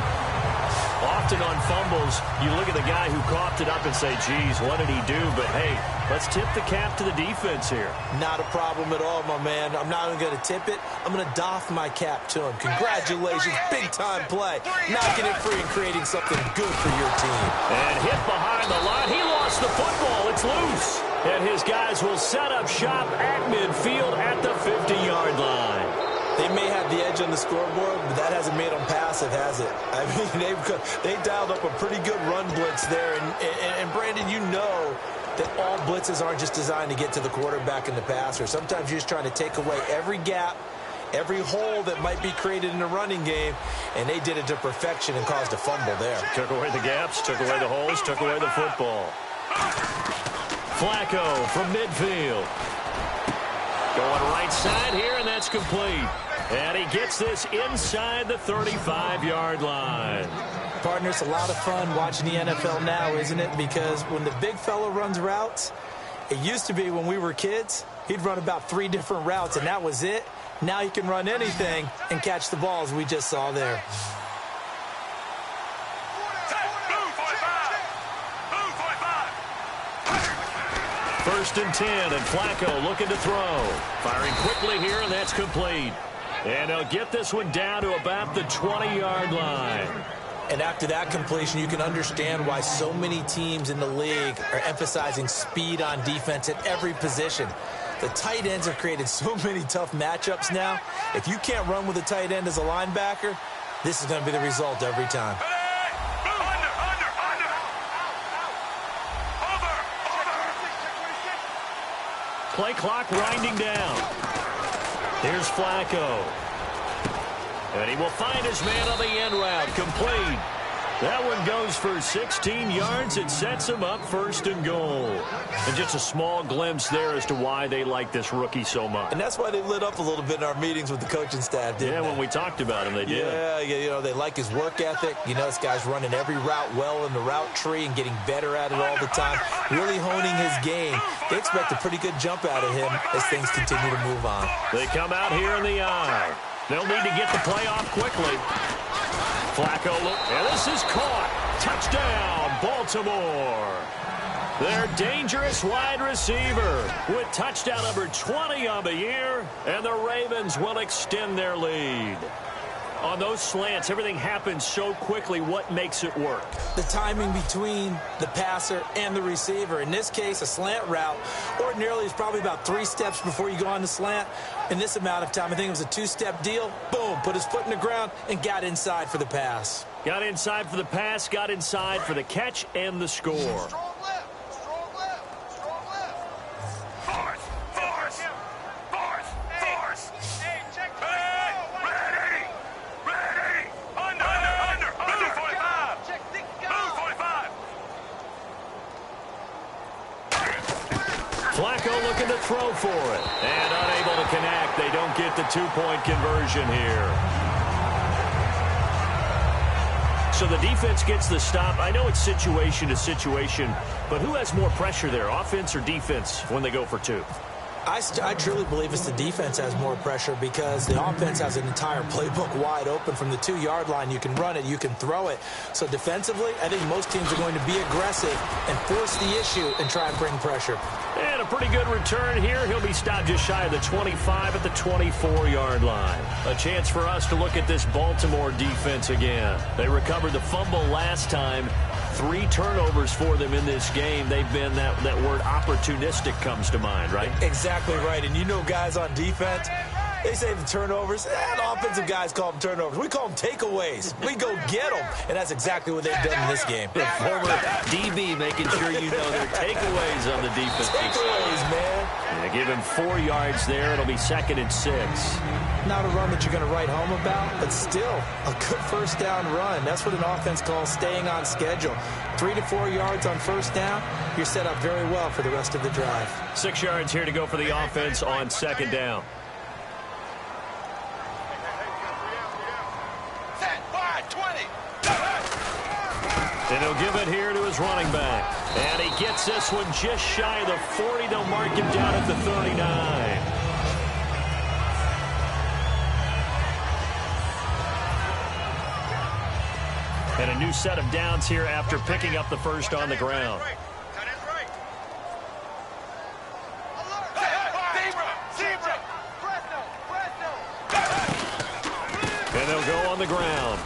Often on fumbles, you look at the guy who coughed it up and say, geez, what did he do? But, hey, let's tip the cap to the defense here. Not a problem at all, my man. I'm not even going to tip it. I'm going to doff my cap to him. Congratulations, big-time play. Knocking it free and creating something good for your team. And hit behind the line. He lost the football. It's loose. And his guys will set up shop at midfield at the 50-yard line. They may have the edge on the scoreboard, but that hasn't made them passive, has it? I mean, they dialed up a pretty good run blitz there. And Brandon, you know that all blitzes aren't just designed to get to the quarterback and the passer. Sometimes you're just trying to take away every gap, every hole that might be created in the running game, and they did it to perfection and caused a fumble there. Took away the gaps, took away the holes, took away the football. Flacco from midfield. Going right side here, and that's complete. And he gets this inside the 35-yard line. Partner, it's a lot of fun watching the NFL now, isn't it? Because when the big fella runs routes, it used to be when we were kids, he'd run about 3 different routes, and that was it. Now he can run anything and catch the balls we just saw there. First and 10, and Flacco looking to throw. Firing quickly here, and that's complete. And they'll get this one down to about the 20-yard line. And after that completion, you can understand why so many teams in the league are emphasizing speed on defense at every position. The tight ends have created so many tough matchups now. If you can't run with a tight end as a linebacker, this is going to be the result every time. Play clock winding down. Here's Flacco. And he will find his man on the end route. Complete. That one goes for 16 yards. It sets him up first and goal. And just a small glimpse there as to why they like this rookie so much. And that's why they lit up a little bit in our meetings with the coaching staff, didn't they? When we talked about him, they did. Yeah, you know, they like his work ethic. You know, this guy's running every route well in the route tree and getting better at it all the time, really honing his game. They expect a pretty good jump out of him as things continue to move on. They come out here in the eye. They'll need to get the play off quickly. Flacco, and this is caught. Touchdown, Baltimore. Their dangerous wide receiver with touchdown number 20 on the year, and the Ravens will extend their lead. On those slants, everything happens so quickly. What makes it work? The timing between the passer and the receiver. In this case, a slant route ordinarily is probably about 3 steps before you go on the slant. In this amount of time, I think it was a 2-step deal. Boom, put his foot in the ground and got inside for the pass. Got inside for the pass, got inside for the catch and the score. Flacco looking to throw for it. And unable to connect. They don't get the 2-point conversion here. So the defense gets the stop. I know it's situation to situation, but who has more pressure there, offense or defense, when they go for 2? I truly believe it's the defense has more pressure because the offense has an entire playbook wide open from the 2-yard line. You can run it, you can throw it. So defensively, I think most teams are going to be aggressive and force the issue and try and bring pressure. And a pretty good return here. He'll be stopped just shy of the 25 at the 24-yard line. A chance for us to look at this Baltimore defense again. They recovered the fumble last time. 3 turnovers for them in this game. They've been, that word opportunistic comes to mind, right? Exactly right. And you know guys on defense, They say the turnovers. The offensive guys call them turnovers. We call them takeaways. We go get them. And that's exactly what they've done in this game. The former DB making sure you know their takeaways on the defense. Takeaways, man. And they give him 4 yards there. It'll be 2nd and 6. Not a run that you're going to write home about, but still a good first down run. That's what an offense calls staying on schedule. 3 to 4 yards on first down, you're set up very well for the rest of the drive. 6 yards here to go for the offense on 2nd down. Set, wide, 20. And he'll give it here to his running back. And he gets this one just shy of the 40. They'll mark him down at the 39. And a new set of downs here after picking up the first on the ground. And they'll go on the ground.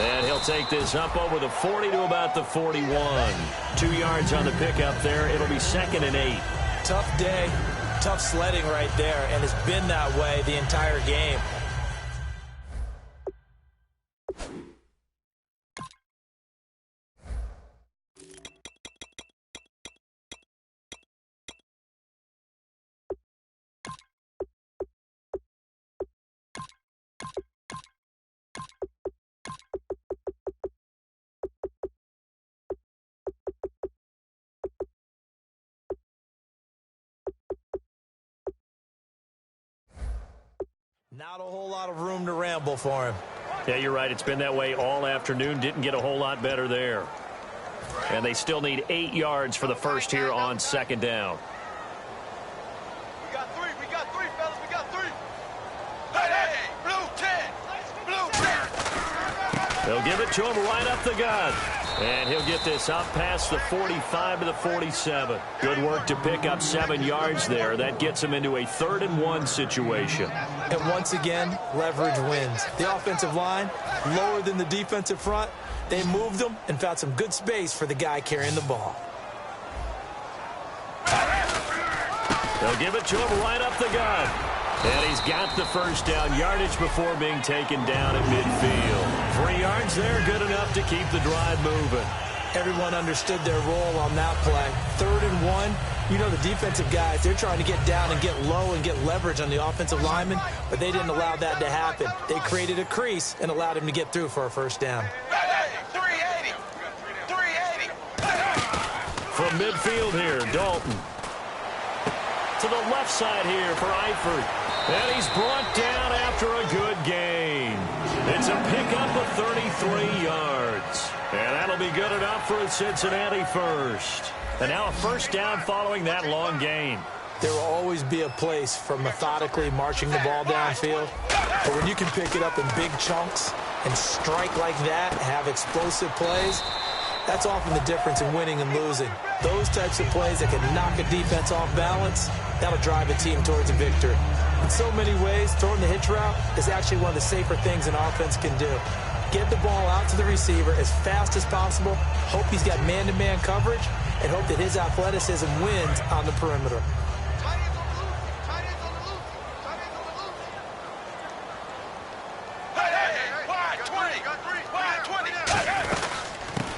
And he'll take this up over the 40 to about the 41. 2 yards on the pickup there. It'll be 2nd and 8. Tough day, tough sledding right there, and it's been that way the entire game. Not a whole lot of room to ramble for him. Yeah, you're right. It's been that way all afternoon. Didn't get a whole lot better there. And they still need 8 yards for the first here on 2nd down. We got three, fellas. We got 3. Hey, blue 10. Blue 10. They'll give it to him right up the gut. And he'll get this up past the 45 to the 47. Good work to pick up 7 yards there. That gets him into a 3rd and 1 situation. And once again, leverage wins. The offensive line, lower than the defensive front. They moved them and found some good space for the guy carrying the ball. They'll give it to him right up the gut. And he's got the first down, yardage before being taken down at midfield. 3 yards there, good enough to keep the drive moving. Everyone understood their role on that play. 3rd and 1. You know the defensive guys, they're trying to get down and get low and get leverage on the offensive lineman, but they didn't allow that to happen. They created a crease and allowed him to get through for a first down. 380. 380. From midfield here, Dalton. To the left side here for Eifert. And he's brought down after a good gain. It's a pickup of 33 yards. And that'll be good enough for a Cincinnati first. And now a first down following that long gain. There will always be a place for methodically marching the ball downfield. But when you can pick it up in big chunks and strike like that, have explosive plays, that's often the difference in winning and losing. Those types of plays that can knock a defense off balance, that'll drive a team towards a victory. In so many ways, throwing the hitch route is actually one of the safer things an offense can do. Get the ball out to the receiver as fast as possible, hope he's got man-to-man coverage, and hope that his athleticism wins on the perimeter.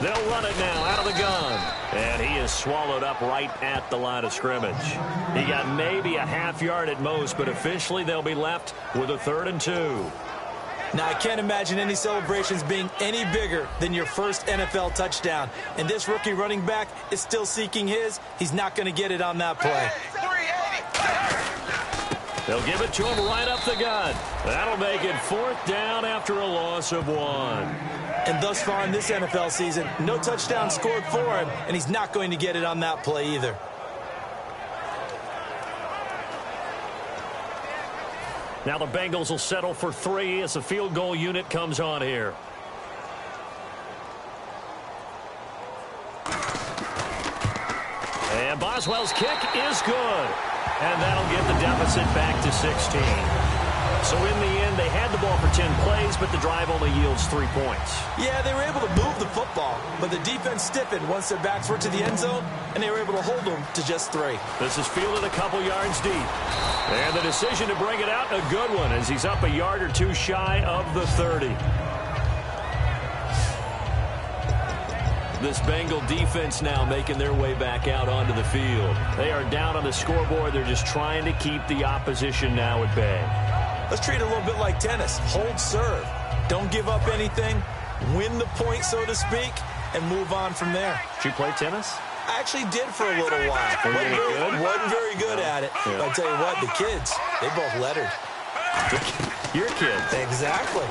They'll run it now out of the gun. And he is swallowed up right at the line of scrimmage. He got maybe a half yard at most, but officially they'll be left with a 3rd and 2. Now, I can't imagine any celebrations being any bigger than your first NFL touchdown. And this rookie running back is still seeking his. He's not going to get it on that play. They'll give it to him right up the gut. That'll make it 4th down after a loss of 1. And thus far in this NFL season, no touchdown scored for him, and he's not going to get it on that play either. Now the Bengals will settle for 3 as the field goal unit comes on here. And Boswell's kick is good. And that'll get the deficit back to 16. So in the end, they had the ball for 10 plays, but the drive only yields 3 points. Yeah, they were able to move the football, but the defense stiffened once their backs were to the end zone, and they were able to hold them to just 3. This is fielded a couple yards deep. And the decision to bring it out, a good one, as he's up a yard or two shy of the 30. This Bengal defense now making their way back out onto the field. They are down on the scoreboard. They're just trying to keep the opposition now at bay. Let's treat it a little bit like tennis. Hold serve. Don't give up anything. Win the point, so to speak, and move on from there. Did you play tennis? I actually did for a little while. Wasn't very good at it. Yeah. But I tell you what, the kids, they both lettered. Your kids? Exactly.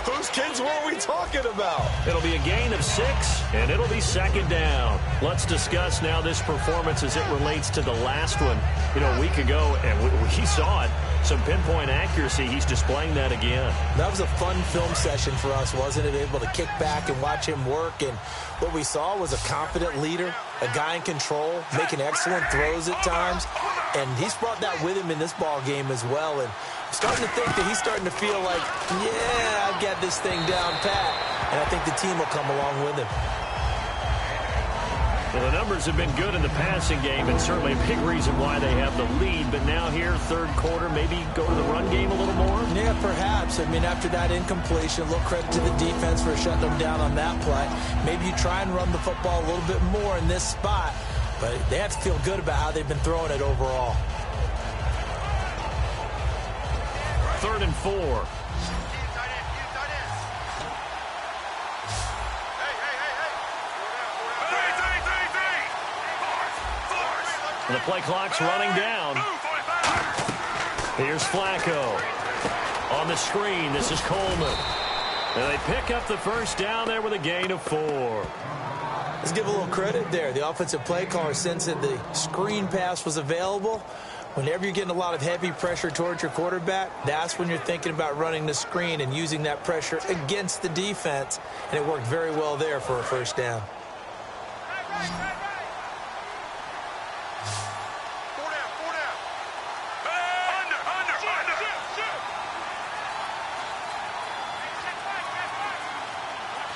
Whose kids were we talking about? It'll be a gain of 6, and it'll be second down. Let's discuss now this performance as it relates to the last one. You know, a week ago, and we saw it. Some pinpoint accuracy. He's displaying that again. That was a fun film session for us, wasn't it? Able to kick back and watch him work. And what we saw was a confident leader, a guy in control, making excellent throws at times. And he's brought that with him in this ball game as well. And I'm starting to think that he's starting to feel like, yeah, I've got this thing down pat. And I think the team will come along with him. Well, the numbers have been good in the passing game, and certainly a big reason why they have the lead. But now here, third quarter, maybe go to the run game a little more? Yeah, perhaps. I mean, after that incompletion, a little credit to the defense for shutting them down on that play. Maybe you try and run the football a little bit more in this spot. But they have to feel good about how they've been throwing it overall. 3rd and 4. The play clock's running down. Here's Flacco. On the screen, this is Coleman. And they pick up the first down there with a gain of 4. Let's give a little credit there. The offensive play caller sensed that the screen pass was available. Whenever you're getting a lot of heavy pressure towards your quarterback, that's when you're thinking about running the screen and using that pressure against the defense. And it worked very well there for a first down.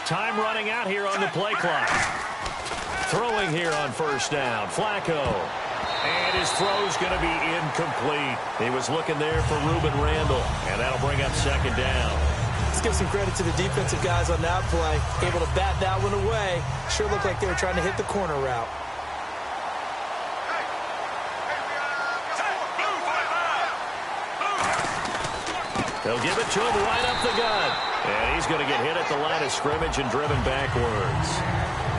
Time running out here on the play clock. Throwing here on first down. Flacco. And his throw's going to be incomplete. He was looking there for Ruben Randall. And that'll bring up second down. Let's give some credit to the defensive guys on that play. Able to bat that one away. Sure looked like they were trying to hit the corner route. They'll give it to him right up the gut. And he's going to get hit at the line of scrimmage and driven backwards.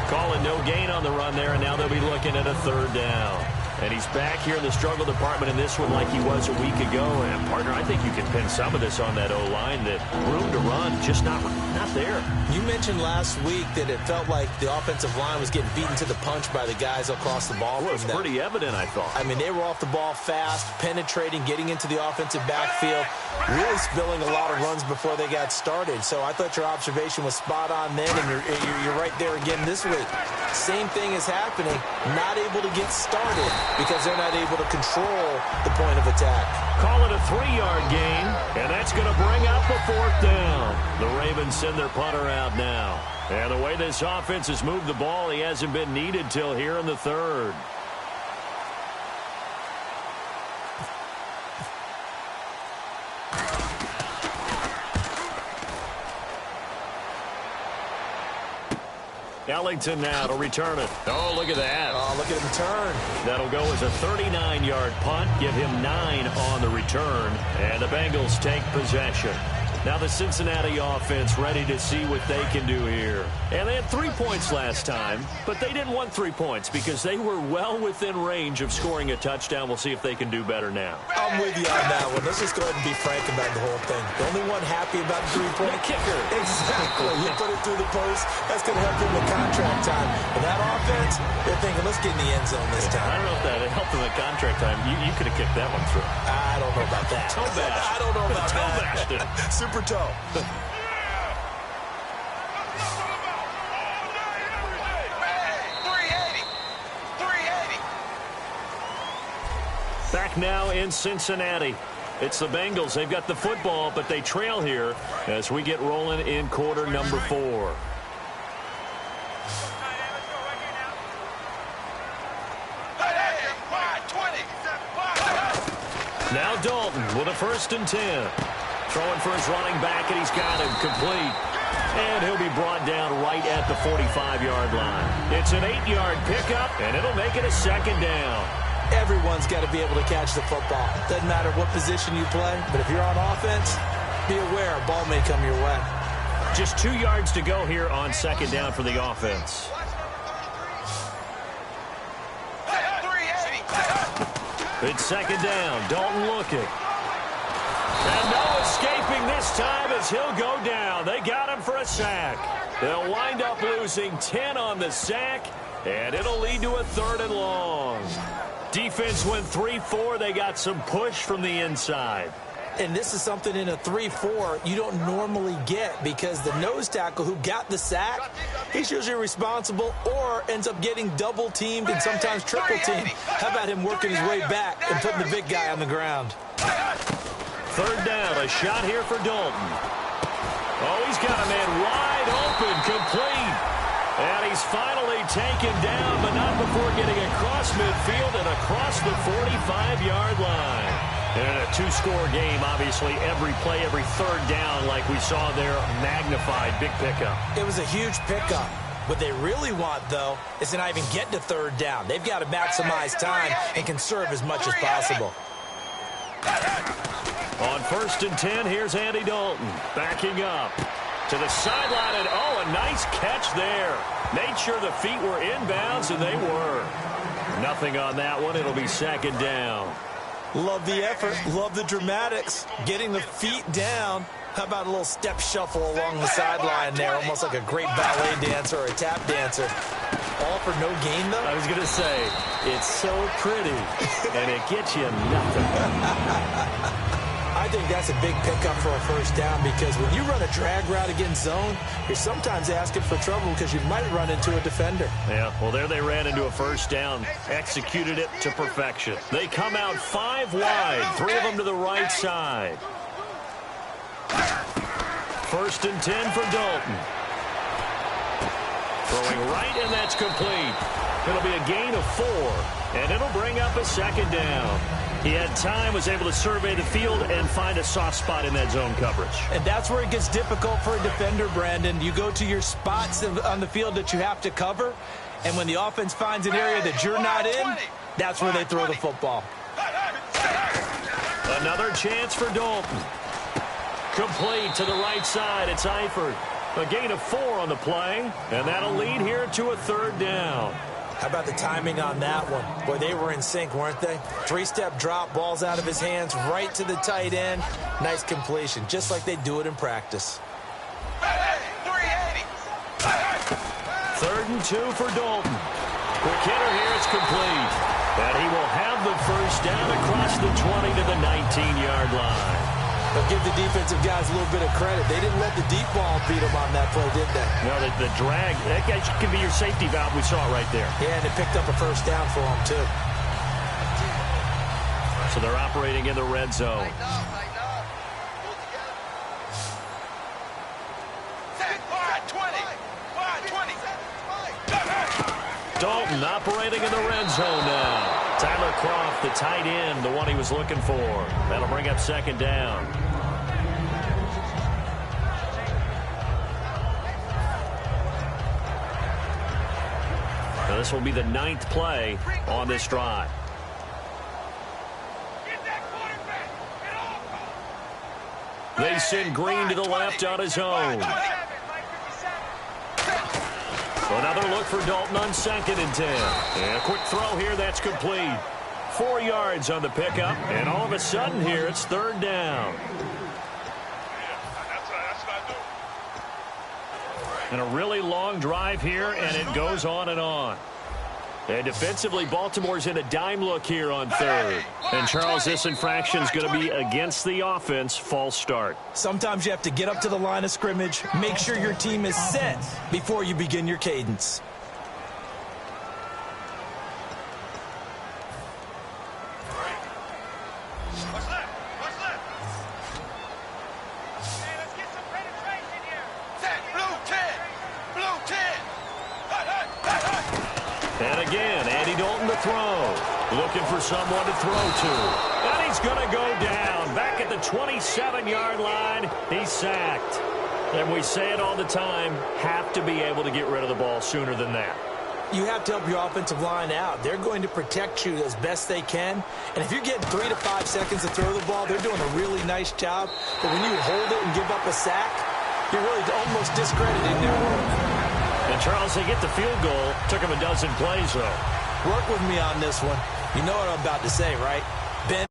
Calling no gain on the run there, and now they'll be looking at a 3rd down. And he's back here in the struggle department in this one like he was a week ago. And, partner, I think you can pin some of this on that O-line, that room to run just not there. You mentioned last week that it felt like the offensive line was getting beaten to the punch by the guys across the ball. Well, it was pretty evident, I thought. I mean, they were off the ball fast, penetrating, getting into the offensive backfield, really spilling a lot of runs before they got started. So I thought your observation was spot on then, and you're right there again this week. Same thing is happening, not able to get started because they're not able to control the point of attack. Call it a 3-yard gain, and that's going to bring up a 4th down. The Ravens send their punter out now. And the way this offense has moved the ball, he hasn't been needed till here in the 3rd. Ellington now to return it. Oh, look at that. Oh, look at him turn. That'll go as a 39-yard punt. Give him 9 on the return. And the Bengals take possession. Now the Cincinnati offense ready to see what they can do here. And they had 3 points last time, but they didn't want 3 points because they were well within range of scoring a touchdown. We'll see if they can do better now. I'm with you on that one. Let's just go ahead and be frank about the whole thing. The only one happy about the 3-point kicker. Exactly. You put it through the post. That's going to help him with contract time. But that offense, they're thinking, let's get in the end zone this time. I don't know if that helped him at contract time. You could have kicked that one through. I don't know about that. Toe bashed. I don't know about Toe that. bashed it. Super toe. Back now in Cincinnati. It's the Bengals. They've got the football, but they trail here as we get rolling in quarter number 4. Now Dalton with a 1st and 10. Throwing for his running back, and he's got him complete. And he'll be brought down right at the 45-yard line. It's an 8-yard pickup, and it'll make it a 2nd down. Everyone's got to be able to catch the football. Doesn't matter what position you play, but if you're on offense, be aware a ball may come your way. Just 2 yards to go here on 2nd down for the offense. It's 2nd down. Dalton looking. And no escaping this time as he'll go down. They got him for a sack. They'll wind up losing 10 on the sack, and it'll lead to a 3rd and long. Defense went 3-4. They got some push from the inside. And this is something in a 3-4 you don't normally get because the nose tackle who got the sack, he's usually responsible or ends up getting double-teamed and sometimes triple-teamed. How about him working his way back and putting the big guy on the ground? 3rd down, a shot here for Dalton. Oh, he's got a man wide open, complete. And he's finally taken down, but not before getting across midfield and across the 45-yard line. And in a 2-score game, obviously, every play, every 3rd down, like we saw there, magnified, big pickup. It was a huge pickup. What they really want, though, is to not even get to 3rd down. They've got to maximize time and conserve as much as possible. On 1st and 10, here's Andy Dalton backing up to the sideline, and oh, a nice catch there. Made sure the feet were inbounds, and they were. Nothing on that one. It'll be 2nd down. Love the effort. Love the dramatics. Getting the feet down. How about a little step shuffle along the sideline there, almost like a great ballet dancer or a tap dancer. All for no gain, though? I was going to say, it's so pretty, and it gets you nothing. I think that's a big pickup for a 1st down because when you run a drag route against zone, you're sometimes asking for trouble because you might run into a defender. Yeah, well, there they ran into a 1st down, executed it to perfection. They come out 5 wide, 3 of them to the right side. 1st and 10 for Dalton. Throwing right, and that's complete. It'll be a gain of 4, and it'll bring up a 2nd down. He had time, was able to survey the field and find a soft spot in that zone coverage. And that's where it gets difficult for a defender, Brandon. You go to your spots on the field that you have to cover, and when the offense finds an area that you're not in, that's where they throw the football. Another chance for Dalton. Complete to the right side. It's Eifert. A gain of 4 on the play, and that'll lead here to a 3rd down. How about the timing on that one? Boy, they were in sync, weren't they? 3-step drop, balls out of his hands, right to the tight end. Nice completion, just like they do it in practice. 3rd and 2 for Dalton. Quick hitter here, it's complete. And he will have the 1st down across the 20 to the 19-yard line. But give the defensive guys a little bit of credit. They didn't let the deep ball beat them on that play, did they? No, the drag, that guy could be your safety valve. We saw it right there. Yeah, and it picked up a 1st down for them, too. So they're operating in the red zone. Dalton operating in the red zone now. Tyler Croft, the tight end, the one he was looking for. That'll bring up 2nd down. Now this will be the 9th play on this drive. They send Green to the left on his own. Another look for Dalton on 2nd and 10. And a quick throw here, that's complete. 4 yards on the pickup, and all of a sudden here, it's 3rd down. And a really long drive here, and it goes on and on. And defensively, Baltimore's in a dime look here on 3rd. And, Charles, this infraction is going to be against the offense. False start. Sometimes you have to get up to the line of scrimmage, make sure your team is set before you begin your cadence. And again, Andy Dalton to throw. Looking for someone to throw to. And he's going to go down. Back at the 27-yard line, he's sacked. And we say it all the time, have to be able to get rid of the ball sooner than that. You have to help your offensive line out. They're going to protect you as best they can. And if you're getting 3 to 5 seconds to throw the ball, they're doing a really nice job. But when you hold it and give up a sack, you're really almost discrediting their work. And, Charles, they get the field goal. Took him a dozen plays, though. Work with me on this one. You know what I'm about to say, right? Ben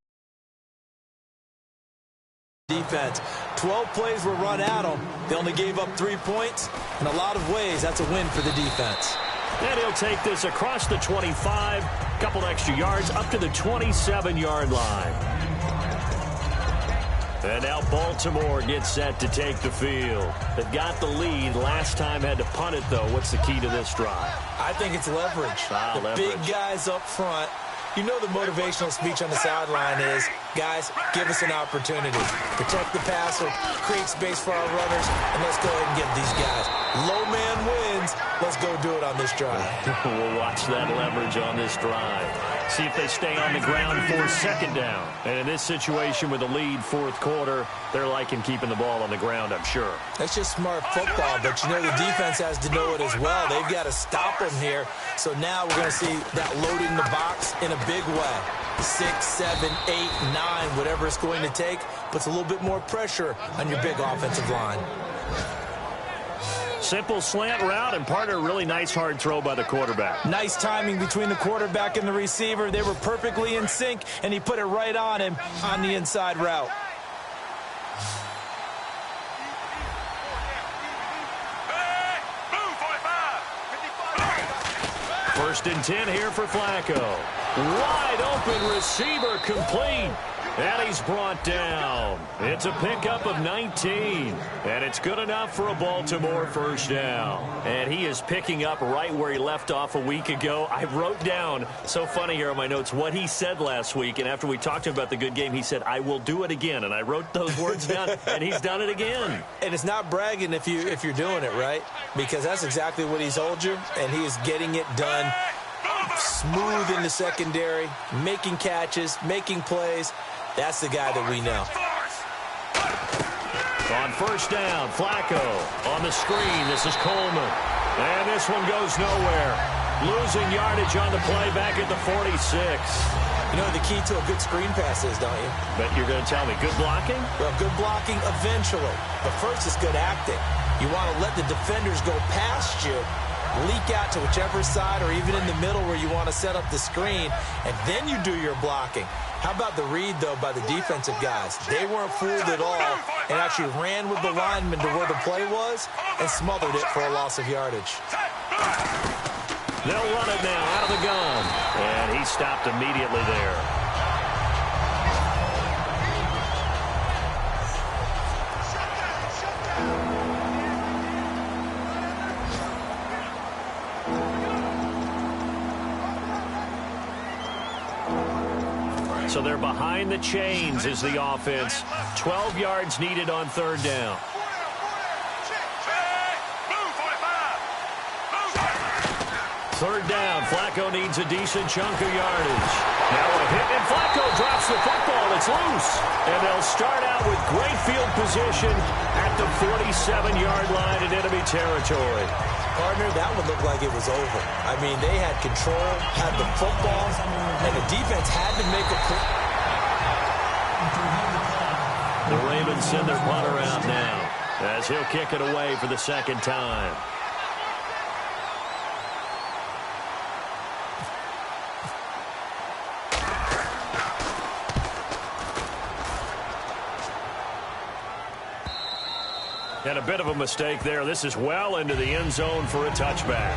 defense. 12 plays were run at them. They only gave up 3 points. In a lot of ways, that's a win for the defense. And he'll take this across the 25, a couple extra yards, up to the 27-yard line. And now Baltimore gets set to take the field. They've got the lead. Last time had to punt it, though. What's the key to this drive? I think it's leverage. Leverage. Big guys up front. You know the motivational speech on the sideline is, guys, give us an opportunity. Protect the passer, create space for our runners, and let's go ahead and give these guys. Low man wins. Let's go do it on this drive. We'll watch that leverage on this drive. See if they stay on the ground for second down. And in this situation with the lead fourth quarter, they're liking keeping the ball on the ground, I'm sure. That's just smart football, but you know the defense has to know it as well. They've got to stop them here. So now we're going to see that loading the box in a big way. 6, 7, 8, 9, whatever it's going to take, puts a little bit more pressure on your big offensive line. Simple slant route, and part of a really nice hard throw by the quarterback. Nice timing between the quarterback and the receiver. They were perfectly in sync, and he put it right on him on the inside route. First and 10 here for Flacco. Wide open receiver complete. And he's brought down. It's a pickup of 19. And it's good enough for a Baltimore first down. And he is picking up right where he left off a week ago. I wrote down, so funny here on my notes, what he said last week. And after we talked to him about the good game, he said, I will do it again. And I wrote those words down, and he's done it again. And it's not bragging if you're doing it, right? Because that's exactly what he's told you, and he is getting it done smooth in the secondary, making catches, making plays. That's the guy that we know. On first down, Flacco on the screen. This is Coleman. And this one goes nowhere. Losing yardage on the play back at the 46. You know the key to a good screen pass is, don't you? But you're going to tell me, good blocking? Well, good blocking eventually. But first it's good acting. You want to let the defenders go past you, leak out to whichever side or even in the middle where you want to set up the screen, and then you do your blocking. How about the read, though, by the defensive guys? They weren't fooled at all and actually ran with the lineman to where the play was and smothered it for a loss of yardage. They'll run it now out of the gun. And he stopped immediately there. So they're behind the chains as the offense. 12 yards needed on third down. Third down, Flacco needs a decent chunk of yardage. Now a hit, and Flacco drops the football. It's loose. And they'll start out with great field position at the 47-yard line in enemy territory. Partner, that would look like it was over. I mean, they had control, had the football, and the defense had to make a play. The Ravens send their punter out now as he'll kick it away for the second time. And a bit of a mistake there. This is well into the end zone for a touchback.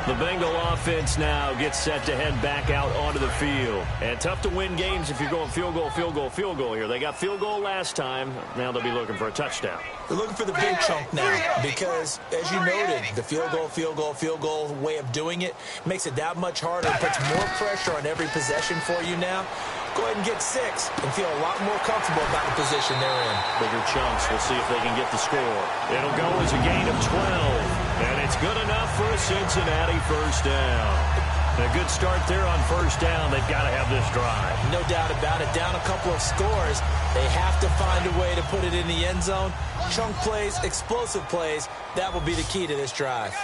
The Bengal offense now gets set to head back out onto the field. And tough to win games if you're going field goal, field goal, field goal here. They got field goal last time. Now they'll be looking for a touchdown. They're looking for the big chunk now because, as you noted, the field goal, field goal, field goal way of doing it makes it that much harder. It puts more pressure on every possession for you now. Go ahead and get 6 and feel a lot more comfortable about the position they're in. Bigger chunks. We'll see if they can get the score. It'll go as a gain of 12. And it's good enough for a Cincinnati first down. A good start there on first down. They've got to have this drive. No doubt about it. Down a couple of scores. They have to find a way to put it in the end zone. Chunk plays, explosive plays. That will be the key to this drive.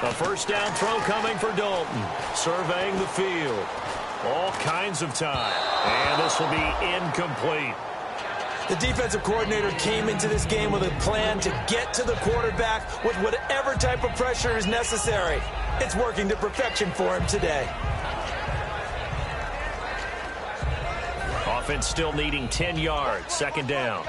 A first down throw coming for Dalton. Surveying the field. All kinds of time. And this will be incomplete. The defensive coordinator came into this game with a plan to get to the quarterback with whatever type of pressure is necessary. It's working to perfection for him today. Offense still needing 10 yards. Second down.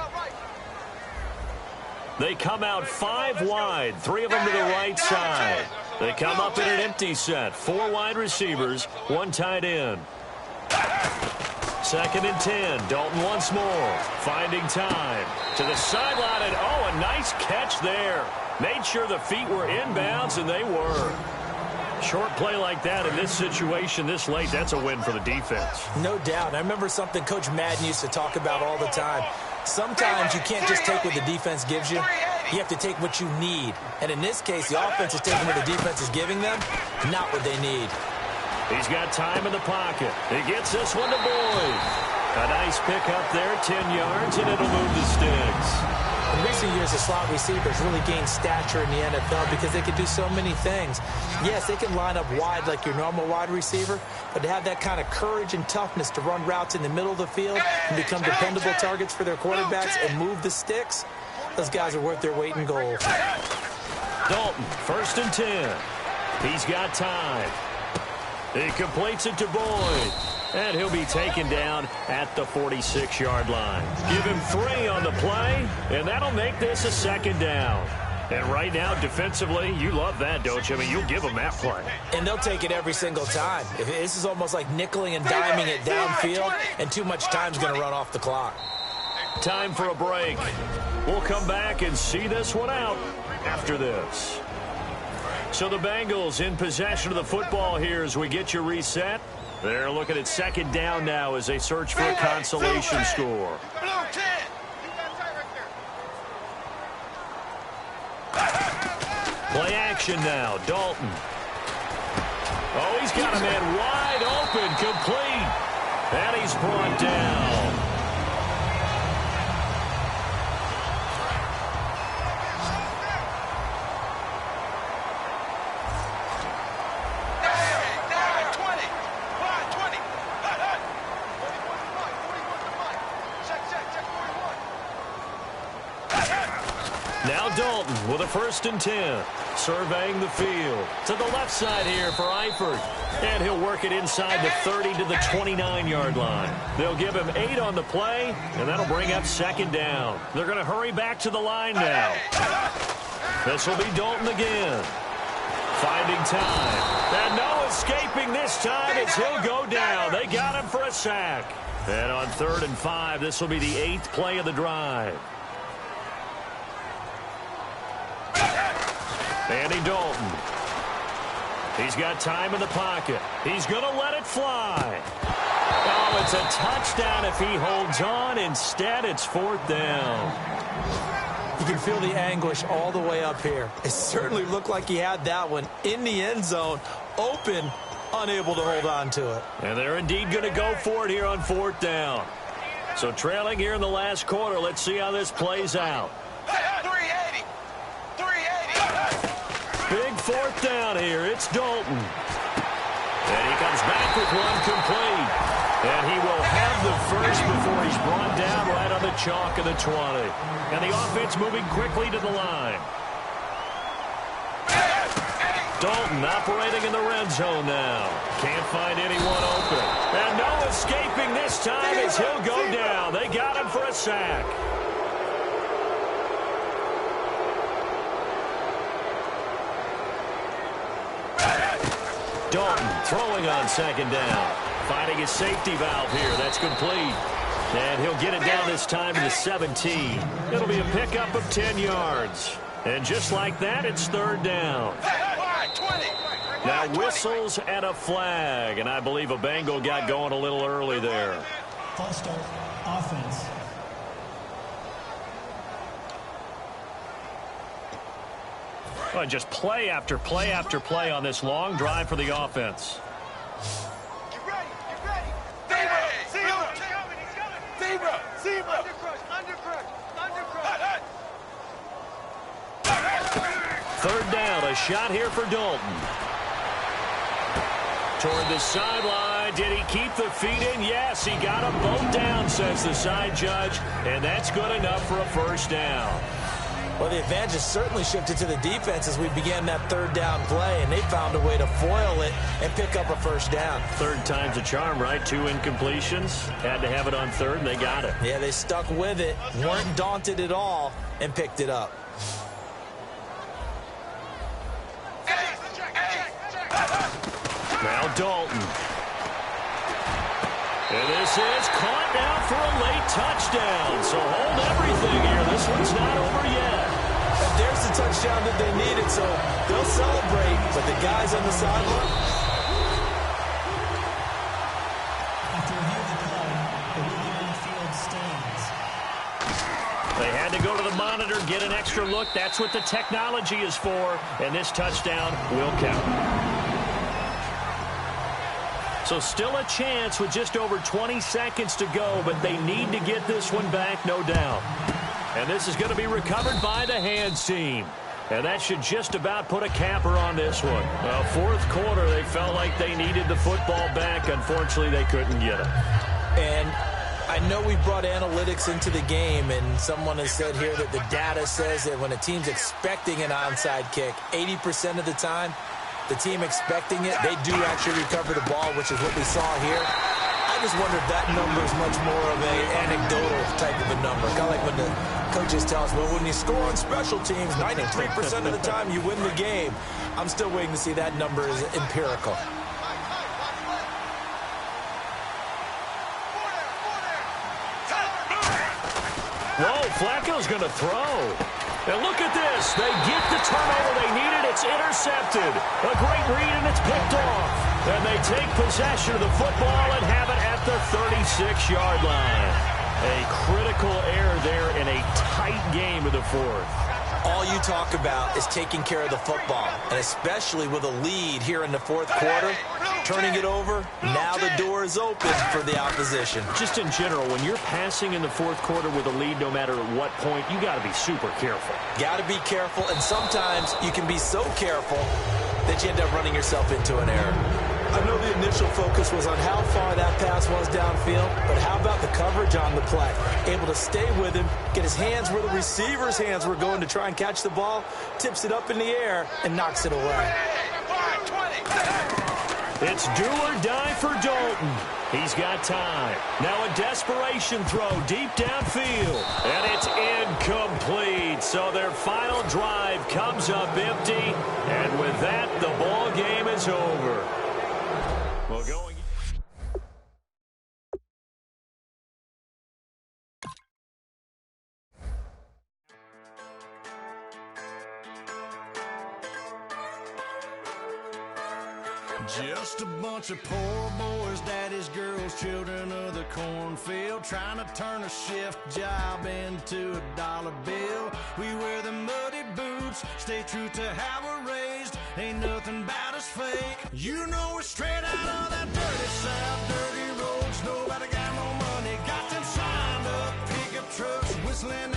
They come out 5 wide. 3 of them to the right side. They come up in an empty set. 4 wide receivers, 1 tight end. Second and 10. Dalton once more. Finding time. To the sideline. And, oh, a nice catch there. Made sure the feet were inbounds, and they were. Short play like that in this situation this late, that's a win for the defense. No doubt. I remember something Coach Madden used to talk about all the time. Sometimes you can't just take what the defense gives you. You have to take what you need. And in this case, the offense is taking what the defense is giving them, not what they need. He's got time in the pocket. He gets this one to Boyd. A nice pick up there, 10 yards, and it'll move the sticks. In recent years, the slot receivers really gained stature in the NFL because they can do so many things. Yes, they can line up wide like your normal wide receiver, but to have that kind of courage and toughness to run routes in the middle of the field and become dependable targets for their quarterbacks and move the sticks, those guys are worth their weight in gold. Dalton, first and 10. He's got time. He completes it to Boyd. And he'll be taken down at the 46-yard line. Give him 3 on the play, and that'll make this a second down. And right now, defensively, you love that, don't you? I mean, you'll give them that play. And they'll take it every single time. This is almost like nickeling and diming it downfield, and too much time's going to run off the clock. Time for a break. We'll come back and see this one out after this. So the Bengals in possession of the football here as we get you reset. They're looking at second down now as they search for a consolation score. Play action now. Dalton. Oh, he's got a man wide open, complete. And he's brought down. Now Dalton with a first and 10. Surveying the field. To the left side here for Eifert. And he'll work it inside the 30 to the 29-yard line. They'll give him 8 on the play, and that'll bring up second down. They're going to hurry back to the line now. This will be Dalton again. Finding time. And no escaping this time as he'll go down. They got him for a sack. And on 3rd and 5, this will be the 8th play of the drive. Andy Dalton. He's got time in the pocket. He's going to let it fly. Oh, it's a touchdown if he holds on. Instead, it's 4th down. You can feel the anguish all the way up here. It certainly looked like he had that one in the end zone, open, unable to hold on to it. And they're indeed going to go for it here on 4th down. So trailing here in the last quarter, let's see how this plays out. 380. 380. Big 4th down here. It's Dalton. And he comes back with one complete. And he will have the first before he's brought down right on the chalk of the 20. And the offense moving quickly to the line. Dalton operating in the red zone now. Can't find anyone open. And no escaping this time as he'll go down. They got him for a sack. Dalton throwing on second down. Finding his safety valve here. That's complete. And he'll get it down this time to the 17. It'll be a pickup of 10 yards. And just like that, it's 3rd down. Now whistles and a flag. And I believe a Bengal got going a little early there. False start, offense. Oh, just play after play after play on this long drive for the offense. Get ready, get ready. Zebra, Zebra. He's coming, he's coming. Zebra, Zebra. Undercrush. Third down, a shot here for Dalton. Toward the sideline, did he keep the feet in? Yes, he got them both down, says the side judge, and that's good enough for a first down. Well, the advantage has certainly shifted to the defense as we began that third down play, and they found a way to foil it and pick up a first down. Third time's a charm, right? 2 incompletions. Had to have it on third, and they got it. Yeah, they stuck with it, weren't daunted at all, and picked it up. Now Dalton. And this is caught now for a late touchdown. So hold everything here. This one's not over yet. And there's the touchdown that they needed, so they'll celebrate. But the guys on the sideline. After review of the play, the ruling on the field stands. They had to go to the monitor, get an extra look. That's what the technology is for. And this touchdown will count. So still a chance with just over 20 seconds to go, but they need to get this one back, no doubt. And this is going to be recovered by the hands team. And that should just about put a capper on this one. Well, fourth quarter, they felt like they needed the football back. Unfortunately, they couldn't get it. And I know we brought analytics into the game, and someone has said here that the data says that when a team's expecting an onside kick, 80% of the time, the team expecting it, they do actually recover the ball, which is what we saw here. I just wonder if that number is much more of an anecdotal type of a number. Kind of like when the coaches tell us, well, when you score on special teams, 93% of the time you win the game. I'm still waiting to see that number is empirical. Whoa, Flacco's going to throw. And look at this. They get the turnover they needed. It's intercepted. A great read, and it's picked off. And they take possession of the football and have it at the 36-yard line. A critical error there in a tight game of the fourth. All you talk about is taking care of the football, and especially with a lead here in the fourth quarter, turning it over, now the door is open for the opposition. Just in general, when you're passing in the fourth quarter with a lead, no matter at what point, you got to be super careful. Got to be careful, and sometimes you can be so careful that you end up running yourself into an error. I know the initial focus was on how far that pass was downfield, but how about the coverage on the play? Able to stay with him, get his hands where the receiver's hands were going to try and catch the ball, tips it up in the air, and knocks it away. It's do or die for Dalton. He's got time. Now a desperation throw deep downfield. And it's incomplete. So their final drive comes up empty. And with that, the ball game is over. Well, going. Just a bunch of poor boys, daddy's girls, children of the cornfield, trying to turn a shift job into a dollar bill. We wear the muddy boots, stay true to how we're raised. Ain't nothing about us fake. You know we're straight out of that dirty south, dirty roads. Nobody got no money, got them signed up pickup trucks, whistling